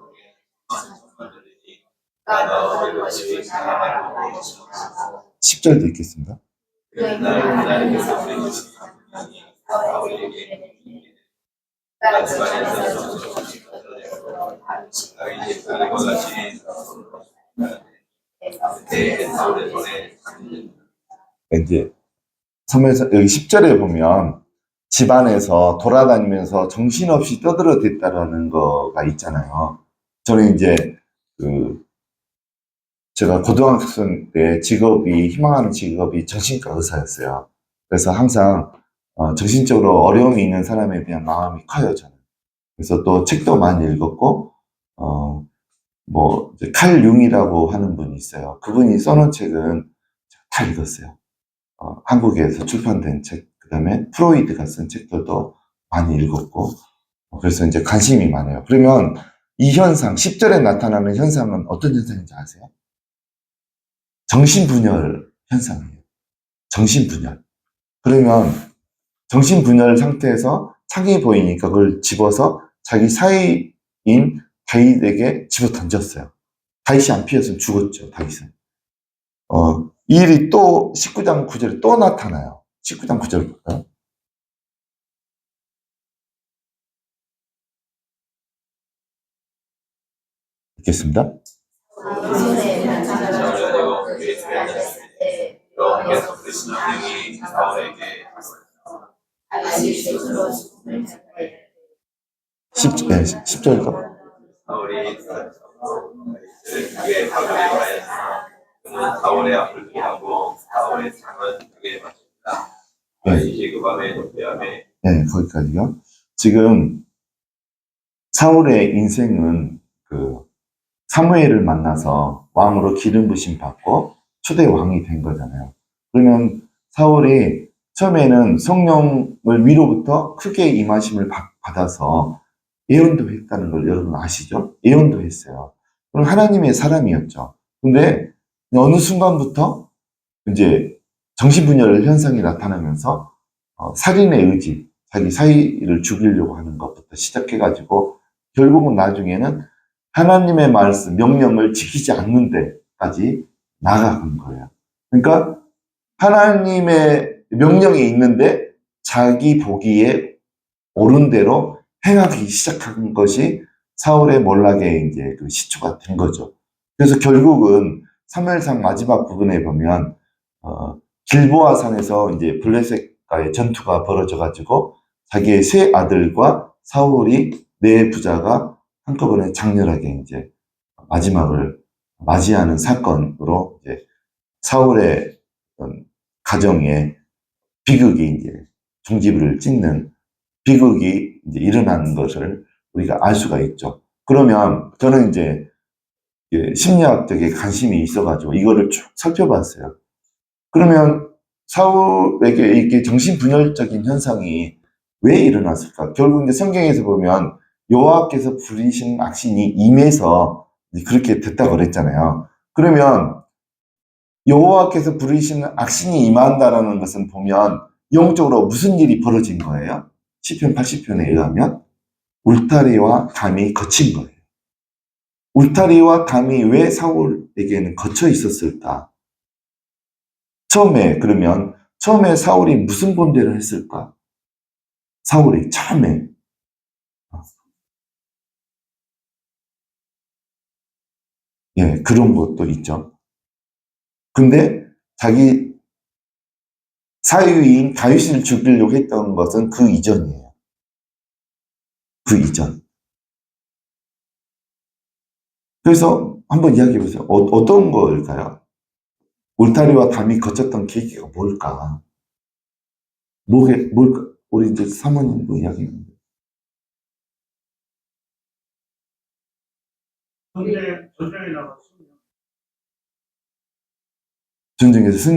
까도 것이 나라고 10절도 읽겠습니다. 하나님께서 부르신 사울에게 이제 여기 10절에 보면 집안에서 돌아다니면서 정신없이 떠들어댔다라는 거가 있잖아요. 저는 이제 제가 고등학생 때 희망하는 직업이 정신과 의사였어요. 그래서 항상 정신적으로 어려움이 있는 사람에 대한 마음이 커요, 저는. 그래서 또 책도 많이 읽었고, 칼 융이라고 하는 분이 있어요. 그분이 써놓은 책은 다 읽었어요. 한국에서 출판된 책, 그 그다음에 프로이드가 쓴 책들도 많이 읽었고, 그래서 이제 관심이 많아요. 그러면 이 현상, 10절에 나타나는 현상은 어떤 현상인지 아세요? 정신분열 현상이에요. 정신분열. 그러면 정신분열 상태에서 창이 보이니까 그걸 집어서 자기 사이인 다윗에게 집어 던졌어요. 다윗이 안 피했으면 죽었죠, 다윗은. 이 일이 또 19장 9절에 또 나타나요. 19장 9절 볼까요? 읽겠습니다. 손에 만져가지고 그의 손에 앉았을 때 여호와께서 부르신 명령이 사울에게 다윗이 스스로 죽음을 당하여 10절도. 사울이 그의 가족에 가해서 그는 사울의 앞을 피하고 사울의 창은 그에 맞습니다. 다윗이 그 밤에 도피하매 네, 거기까지요. 지금 사울의 인생은 그 사무엘을 만나서 왕으로 기름 부심 받고 초대 왕이 된 거잖아요. 그러면 사울이 처음에는 성령을 위로부터 크게 임하심을 받아서 예언도 했다는 걸 여러분 아시죠? 예언도 했어요. 그럼 하나님의 사람이었죠. 근데 어느 순간부터 이제 정신분열 현상이 나타나면서 살인의 의지, 자기 사이를 죽이려고 하는 것부터 시작해가지고 결국은 나중에는 하나님의 말씀, 명령을 지키지 않는 데까지 나아간 거예요. 그러니까 하나님의 명령이 있는데 자기 보기에 옳은 대로 행하기 시작한 것이 사울의 몰락의 이제 그 시초가 된 거죠. 그래서 결국은 사무엘상 마지막 부분에 보면 길보아 산에서 이제 블레셋과의 전투가 벌어져가지고 자기의 세 아들과 사울이 네 부자가 한꺼번에 장렬하게 이제 마지막을 맞이하는 사건으로 이제 사울의 가정에 비극이 이제 종지부를 찍는 비극이 이제 일어난 것을 우리가 알 수가 있죠. 그러면 저는 이제 심리학적인 관심이 있어가지고 이거를 쭉 살펴봤어요. 그러면 사울에게 이렇게 정신분열적인 현상이 왜 일어났을까? 결국 이제 성경에서 보면 여호와께서 부리신 악신이 임해서 그렇게 됐다고 그랬잖아요. 그러면 여호와께서 부리신 악신이 임한다라는 것은 보면 영적으로 무슨 일이 벌어진 거예요? 시편 80편에 의하면 울타리와 담이 거친 거예요. 울타리와 담이 왜 사울에게는 거쳐 있었을까? 그러면 처음에 사울이 무슨 범죄를 했을까? 사울이 처음에 그런 것도 있죠. 근데 자기 사위인 다윗을 죽이려고 했던 것은 그 이전이에요. 그 이전. 그래서 한번 이야기해 보세요. 어떤 걸까요? 울타리와 담이 거쳤던 계기가 뭘까? 뭘까? 우리 이제 사모님도 이야기했는데. 전쟁에 나갔습니다. 전쟁에서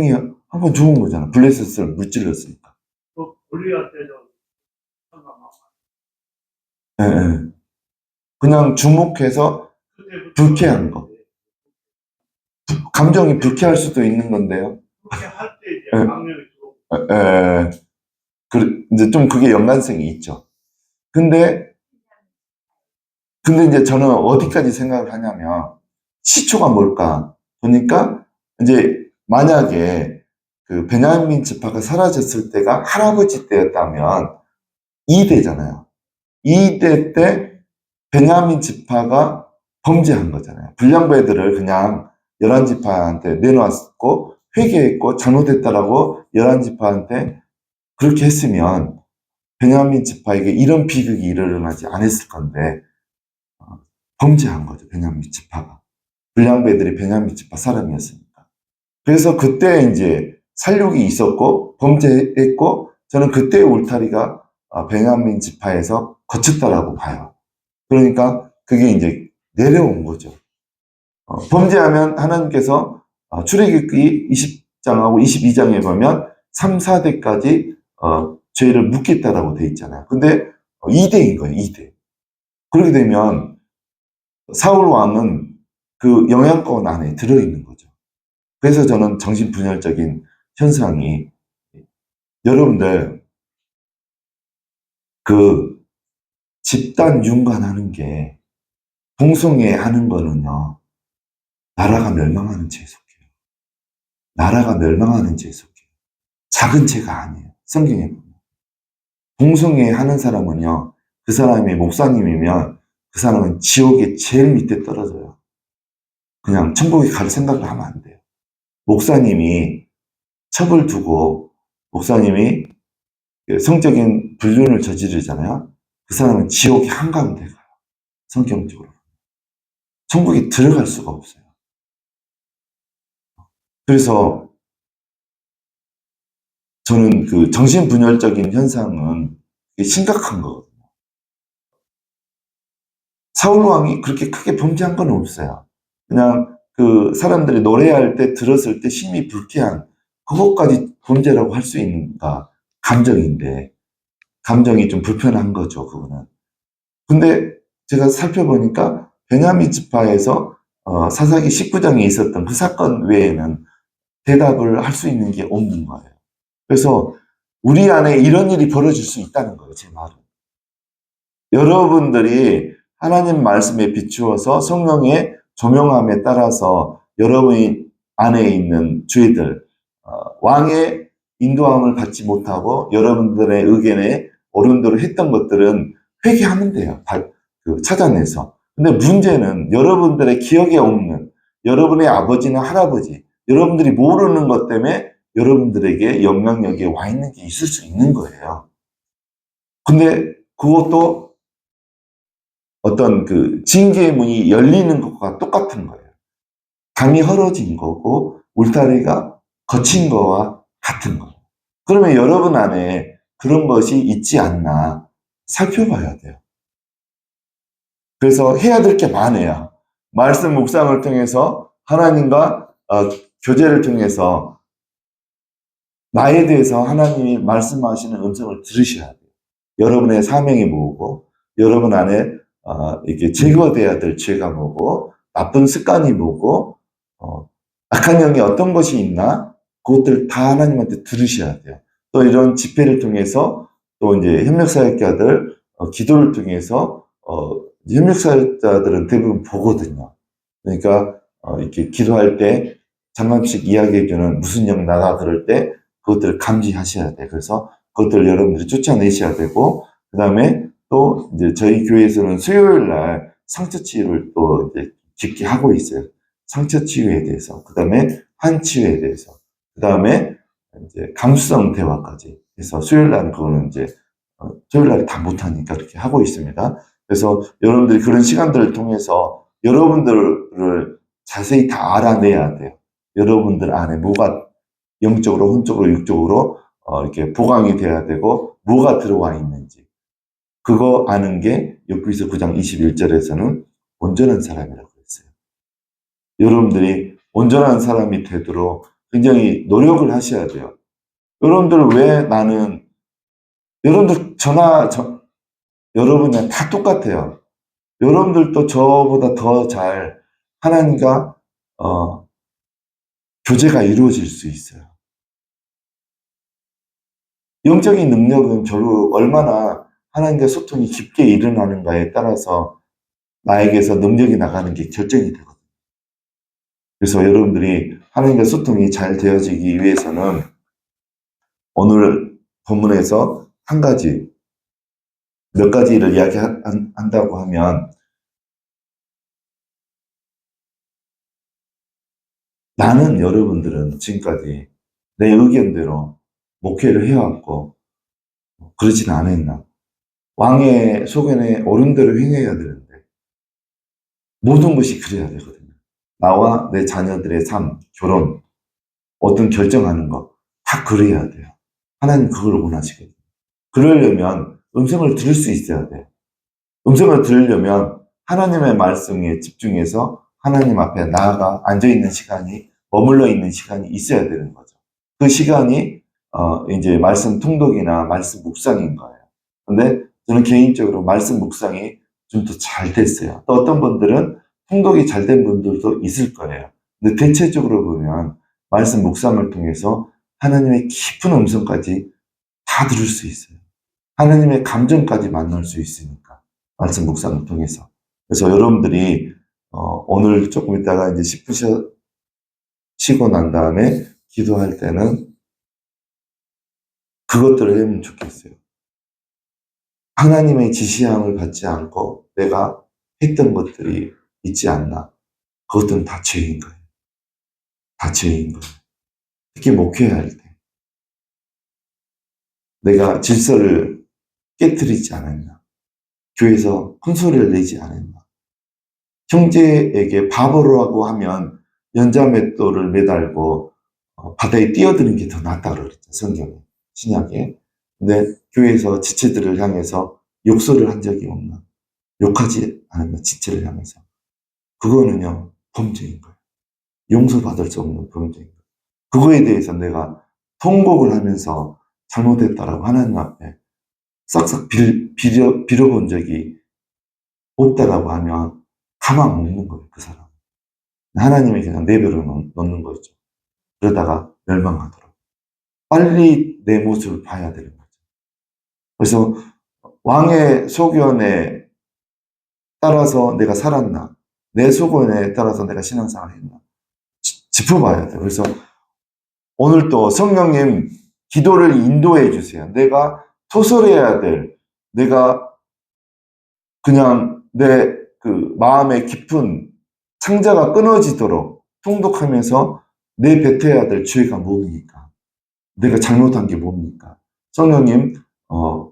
한번 좋은 거잖아. 블레셋을 무찔렀으니까. 또 골리앗 때도 상관없고. 예. 그냥 주목해서 불쾌한 거. 감정이 불쾌할 수도 있는 건데요. 그렇게 할 때 이제 네. 강력이 들어오고. 이제 좀 그게 연관성이 있죠. 근데 이제 저는 어디까지 생각을 하냐면, 시초가 뭘까? 보니까, 이제, 만약에, 그, 베냐민 지파가 사라졌을 때가 할아버지 때였다면, 2대잖아요. 2대 때, 베냐민 지파가 범죄한 거잖아요. 불량부 애들을 그냥 11지파한테 내놓았고, 회개했고, 잘못했다라고 11지파한테 그렇게 했으면, 베냐민 지파에게 이런 비극이 일어나지 않았을 건데, 범죄한 거죠, 베냐민 지파가. 불량부 애들이 베냐민 지파 사람이었으니까. 그래서 그때 이제 살육이 있었고, 범죄했고, 저는 그때의 울타리가 베냐민 지파에서 거쳤다라고 봐요. 그러니까 그게 이제 내려온 거죠. 범죄하면 하나님께서 출애굽기 20장하고 22장에 보면 3, 4대까지 죄를 묻겠다라고 돼 있잖아요. 근데 2대인 거예요, 2대. 그렇게 되면 사울 왕은 그 영향권 안에 들어있는 거죠. 그래서 저는 정신분열적인 현상이, 여러분들 그 집단 윤관하는 게, 동성애 하는 거는요, 나라가 멸망하는 죄에 속해요. 나라가 멸망하는 죄에 속해요. 작은 죄가 아니에요. 성경에 보면. 동성애 하는 사람은요, 그 사람이 목사님이면 그 사람은 지옥의 제일 밑에 떨어져요. 그냥 천국에 갈 생각을 하면 안 돼요. 목사님이 첩을 두고 목사님이 성적인 불륜을 저지르잖아요. 그 사람은 지옥의 한가운데 가요. 성경적으로. 천국에 들어갈 수가 없어요. 그래서 저는 그 정신분열적인 현상은 심각한 거거든요. 사울왕이 그렇게 크게 범죄한 건 없어요. 그냥 그 사람들이 노래할 때 들었을 때 심히 불쾌한 그것까지 범죄라고 할 수 있는가? 감정인데, 감정이 좀 불편한 거죠, 그거는. 근데 제가 살펴보니까 베냐민 지파에서 사사기 19장에 있었던 그 사건 외에는 대답을 할 수 있는 게 없는 거예요. 그래서 우리 안에 이런 일이 벌어질 수 있다는 거예요, 제 말은. 여러분들이 하나님 말씀에 비추어서 성령의 조명함에 따라서 여러분 안에 있는 죄들, 왕의 인도함을 받지 못하고 여러분들의 의견에 어른대로 했던 것들은 회개하면 돼요. 찾아내서. 근데 문제는 여러분들의 기억에 없는, 여러분의 아버지나 할아버지, 여러분들이 모르는 것 때문에 여러분들에게 영향력이 와 있는 게 있을 수 있는 거예요. 근데 그것도 어떤 그 징계의 문이 열리는 것과 똑같은 거예요. 강이 헐어진 거고 울타리가 거친 거와 같은 거예요. 그러면 여러분 안에 그런 것이 있지 않나 살펴봐야 돼요. 그래서 해야 될 게 많아요. 말씀 묵상을 통해서 하나님과 교제를 통해서 나에 대해서 하나님이 말씀하시는 음성을 들으셔야 돼요. 여러분의 사명이 뭐고, 여러분 안에 이렇게 제거돼야 될 죄가 뭐고, 나쁜 습관이 뭐고, 악한 영이 어떤 것이 있나, 그것들 다 하나님한테 들으셔야 돼요. 또 이런 집회를 통해서, 또 이제 협력사역자들, 기도를 통해서, 협력사역자들은 대부분 보거든요. 그러니까, 이렇게 기도할 때, 잠깐씩 이야기해주는 무슨 영 나가 그럴 때, 그것들을 감지하셔야 돼요. 그래서 그것들을 여러분들이 쫓아내셔야 되고, 그 다음에 또 이제 저희 교회에서는 수요일 날 상처 치유를 또 이제 깊게 하고 있어요. 상처 치유에 대해서. 그 다음에 한치유에 대해서. 그 다음에 이제 감수성 대화까지. 그래서 수요일 날은 그거는 이제 토요일 날에 다 못하니까 그렇게 하고 있습니다. 그래서 여러분들이 그런 시간들을 통해서 여러분들을 자세히 다 알아내야 돼요. 여러분들 안에 뭐가 영적으로, 혼적으로, 육적으로 이렇게 보강이 돼야 되고 뭐가 들어와 있는지 그거 아는 게 욥기서 9장 21절에서는 온전한 사람이라고 했어요. 여러분들이 온전한 사람이 되도록 굉장히 노력을 하셔야 돼요. 여러분들 왜 나는 여러분들 여러분은 다 똑같아요. 여러분들도 저보다 더 잘 하나님과 교제가 이루어질 수 있어요. 영적인 능력은 별로 얼마나 하나님과 소통이 깊게 일어나는가에 따라서 나에게서 능력이 나가는 게 결정이 되거든요. 그래서 여러분들이 하나님과 소통이 잘 되어지기 위해서는 오늘 본문에서 몇 가지를 이야기한다고 하면 나는 여러분들은 지금까지 내 의견대로 목회를 해왔고 그러진 않았나. 왕의 소견에 옳은 대로 행해야 되는데 모든 것이 그래야 되거든요. 나와 내 자녀들의 삶, 결혼, 어떤 결정하는 거 다 그래야 돼요. 하나님 그걸 원하시거든요. 그러려면 음성을 들을 수 있어야 돼요. 음성을 들으려면 하나님의 말씀에 집중해서 하나님 앞에 나아가 앉아있는 시간이, 머물러 있는 시간이 있어야 되는 거죠. 그 시간이 이제 말씀 통독이나 말씀 묵상인 거예요. 근데 저는 개인적으로 말씀 묵상이 좀 더 잘 됐어요. 또 어떤 분들은 통독이 잘 된 분들도 있을 거예요. 근데 대체적으로 보면 말씀 묵상을 통해서 하나님의 깊은 음성까지 다 들을 수 있어요. 하나님의 감정까지 만날 수 있으니까 말씀 묵상을 통해서. 그래서 여러분들이 오늘 조금 있다가 이제 10분 쉬고 난 다음에 기도할 때는 그것들을 하면 좋겠어요. 하나님의 지시함을 받지 않고 내가 했던 것들이 있지 않나. 그것들은 다 죄인 거예요. 다 죄인 거예요. 특히 목회할 때. 내가 질서를 깨뜨리지 않았나. 교회에서 큰 소리를 내지 않았나. 형제에게 바보라고 하면 연자맷돌을 매달고 바다에 뛰어드는 게 더 낫다고 그랬죠. 성경에, 신약에. 근데 교회에서 지체들을 향해서 욕설을 한 적이 없나. 욕하지 않았나, 지체를 향해서. 그거는요, 범죄인 거예요. 용서받을 수 없는 범죄인 거예요. 그거에 대해서 내가 통곡을 하면서 잘못했다라고 하나님 앞에 싹싹 빌어본 적이 없다라고 하면 가만 못 거예요, 그 사람. 하나님이 그냥 내버려 놓는 거죠. 그러다가 멸망하도록. 빨리 내 모습을 봐야 되는 거죠. 그래서 왕의 소견에 따라서 내가 살았나, 내 소견에 따라서 내가 신앙생활을 했나 짚어봐야 돼요. 그래서 오늘 또 성령님 기도를 인도해 주세요. 내가 토설해야 될, 내가 그냥 내 그 마음의 깊은 창자가 끊어지도록 통독하면서 내 뱉어야 될 죄가 뭡니까? 내가 잘못한 게 뭡니까? 성령님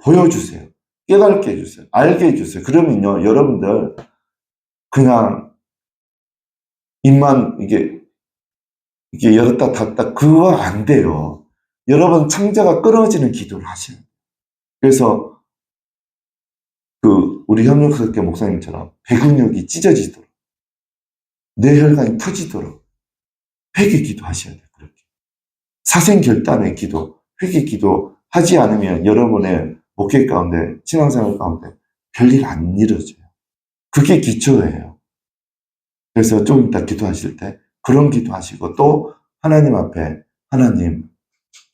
보여주세요. 깨닫게 해주세요. 알게 해주세요. 그러면요, 여러분들 그냥 입만 이게 열었다 닫다 그거 안 돼요. 여러분 창자가 끊어지는 기도를 하셔야 돼요. 그래서 우리 협력석계 목사님처럼 배근육이 찢어지도록 내 혈관이 터지도록 회개 기도하셔야 돼요. 그렇게 사생결단의 기도, 회개 기도 하지 않으면 여러분의 목회 가운데, 신앙생활 가운데 별일 안 이루어져요. 그게 기초예요. 그래서 좀 이따 기도하실 때 그런 기도하시고, 또 하나님 앞에, 하나님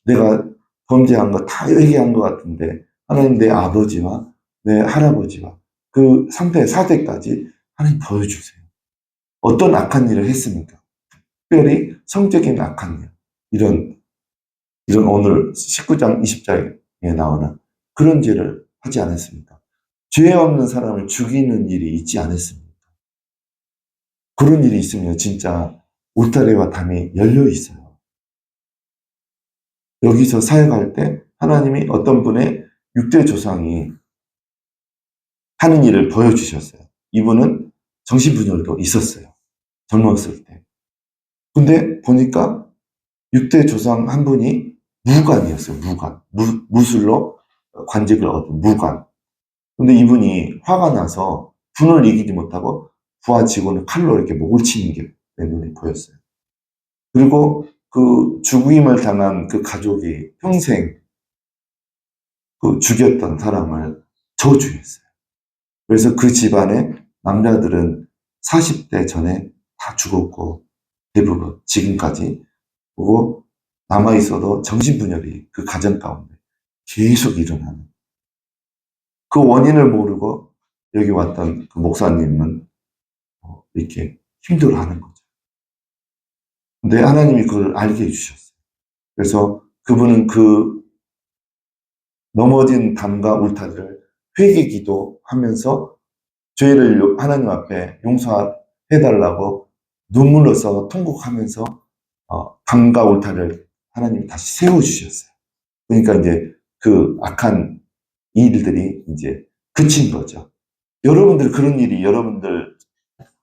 내가 범죄한 거 다 회개한 것 같은데 하나님 내 아버지와 내 할아버지와 그 3대, 4대까지 하나님 보여주세요. 어떤 악한 일을 했습니까? 특별히 성적인 악한 일. 이런 오늘 19장, 20장에 나오는 그런 죄를 하지 않았습니까? 죄 없는 사람을 죽이는 일이 있지 않았습니까? 그런 일이 있으면 진짜 울타리와 담이 열려 있어요. 여기서 사역할 때 하나님이 어떤 분의 6대 조상이 하는 일을 보여주셨어요. 이분은 정신분열도 있었어요. 젊었을 때. 근데 보니까 6대 조상 한 분이 무관이었어요. 무관. 무술로 관직을 얻은 무관. 근데 이분이 화가 나서 분을 이기지 못하고 부하 직원을 칼로 이렇게 목을 치는 게 내 눈에 보였어요. 그리고 그 죽임을 당한 그 가족이 평생 그 죽였던 사람을 저주했어요. 그래서 그 집안의 남자들은 40대 전에 다 죽었고, 대부분 지금까지. 그리고 남아있어도 정신분열이 그 가정 가운데 계속 일어나는. 그 원인을 모르고 여기 왔던 그 목사님은 이렇게 힘들어하는 거죠. 근데 하나님이 그걸 알게 해주셨어요. 그래서 그분은 그 넘어진 담과 울타리를 회개 기도하면서 죄를 하나님 앞에 용서해달라고 눈물 흘려서 통곡하면서 담과 울타리를 하나님이 다시 세워주셨어요. 그러니까 이제 그 악한 일들이 이제 그친 거죠. 여러분들 그런 일이 여러분들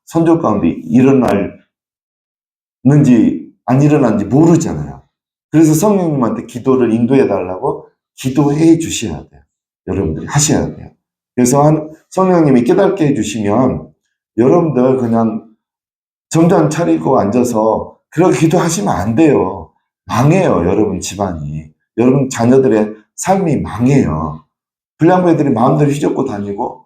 선조 가운데 일어날는지 안 일어난지 모르잖아요. 그래서 성령님한테 기도를 인도해 달라고 기도해 주셔야 돼요. 여러분들이 하셔야 돼요. 그래서 성령님이 깨닫게 해주시면 여러분들 그냥 점점 차리고 앉아서 그렇게 기도하시면 안 돼요. 망해요, 여러분 집안이. 여러분 자녀들의 삶이 망해요. 불량부 애들이 마음대로 휘젓고 다니고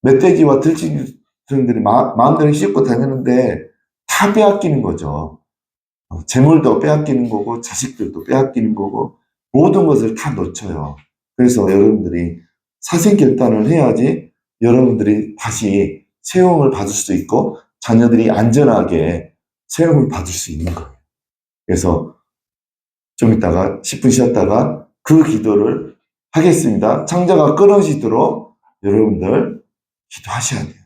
멧돼지와 들짐승들이 마음대로 휘젓고 다니는데 다 빼앗기는 거죠. 재물도 빼앗기는 거고 자식들도 빼앗기는 거고 모든 것을 다 놓쳐요. 그래서 여러분들이 사생결단을 해야지 여러분들이 다시 세움을 받을 수 있고 자녀들이 안전하게 세움을 받을 수 있는 거예요. 그래서 좀 이따가 10분 쉬었다가 그 기도를 하겠습니다. 창자가 끊어지도록 여러분들 기도하셔야 돼요.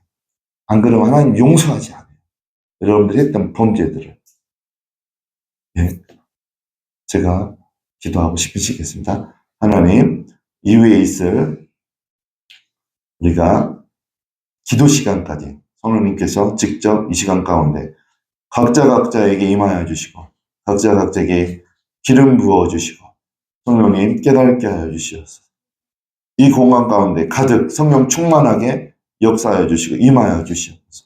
안 그러면 하나님 용서하지 않아요. 여러분들이 했던 범죄들을. 예. 제가 기도하고 10분 쉬겠습니다. 하나님, 이후에 있을 우리가 기도 시간까지 성령님께서 직접 이 시간 가운데 각자에게 임하여 주시고 각자에게 기름 부어 주시고 성령님 깨닫게 하여 주시옵소서. 이 공간 가운데 가득 성령 충만하게 역사하여 주시고 임하여 주시옵소서.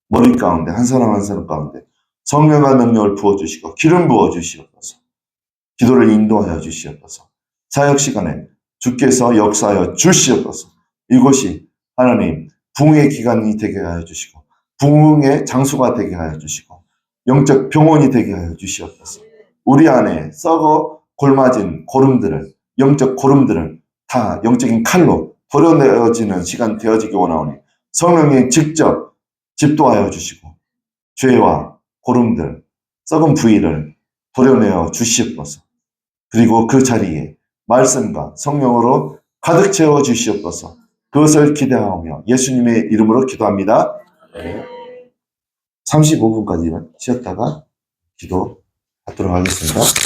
머리 가운데 한 사람 한 사람 가운데 성령의 능력을 부어 주시고 기름 부어 주시옵소서. 기도를 인도하여 주시옵소서. 사역 시간에 주께서 역사하여 주시옵소서. 이곳이 하나님 부흥의 기간이 되게 하여 주시고 부흥의 장소가 되게 하여 주시고 영적 병원이 되게 하여 주시옵소서. 우리 안에 썩어 골맞은 고름들을 영적 고름들을 다 영적인 칼로 도려내어지는 시간 되어지기 원하오니 성령이 직접 집도하여 주시고 죄와 고름들 썩은 부위를 도려내어 주시옵소서. 그리고 그 자리에 말씀과 성령으로 가득 채워 주시옵소서. 그것을 기대하며 예수님의 이름으로 기도합니다. 네. 35분까지만 쉬었다가 기도하도록 하겠습니다.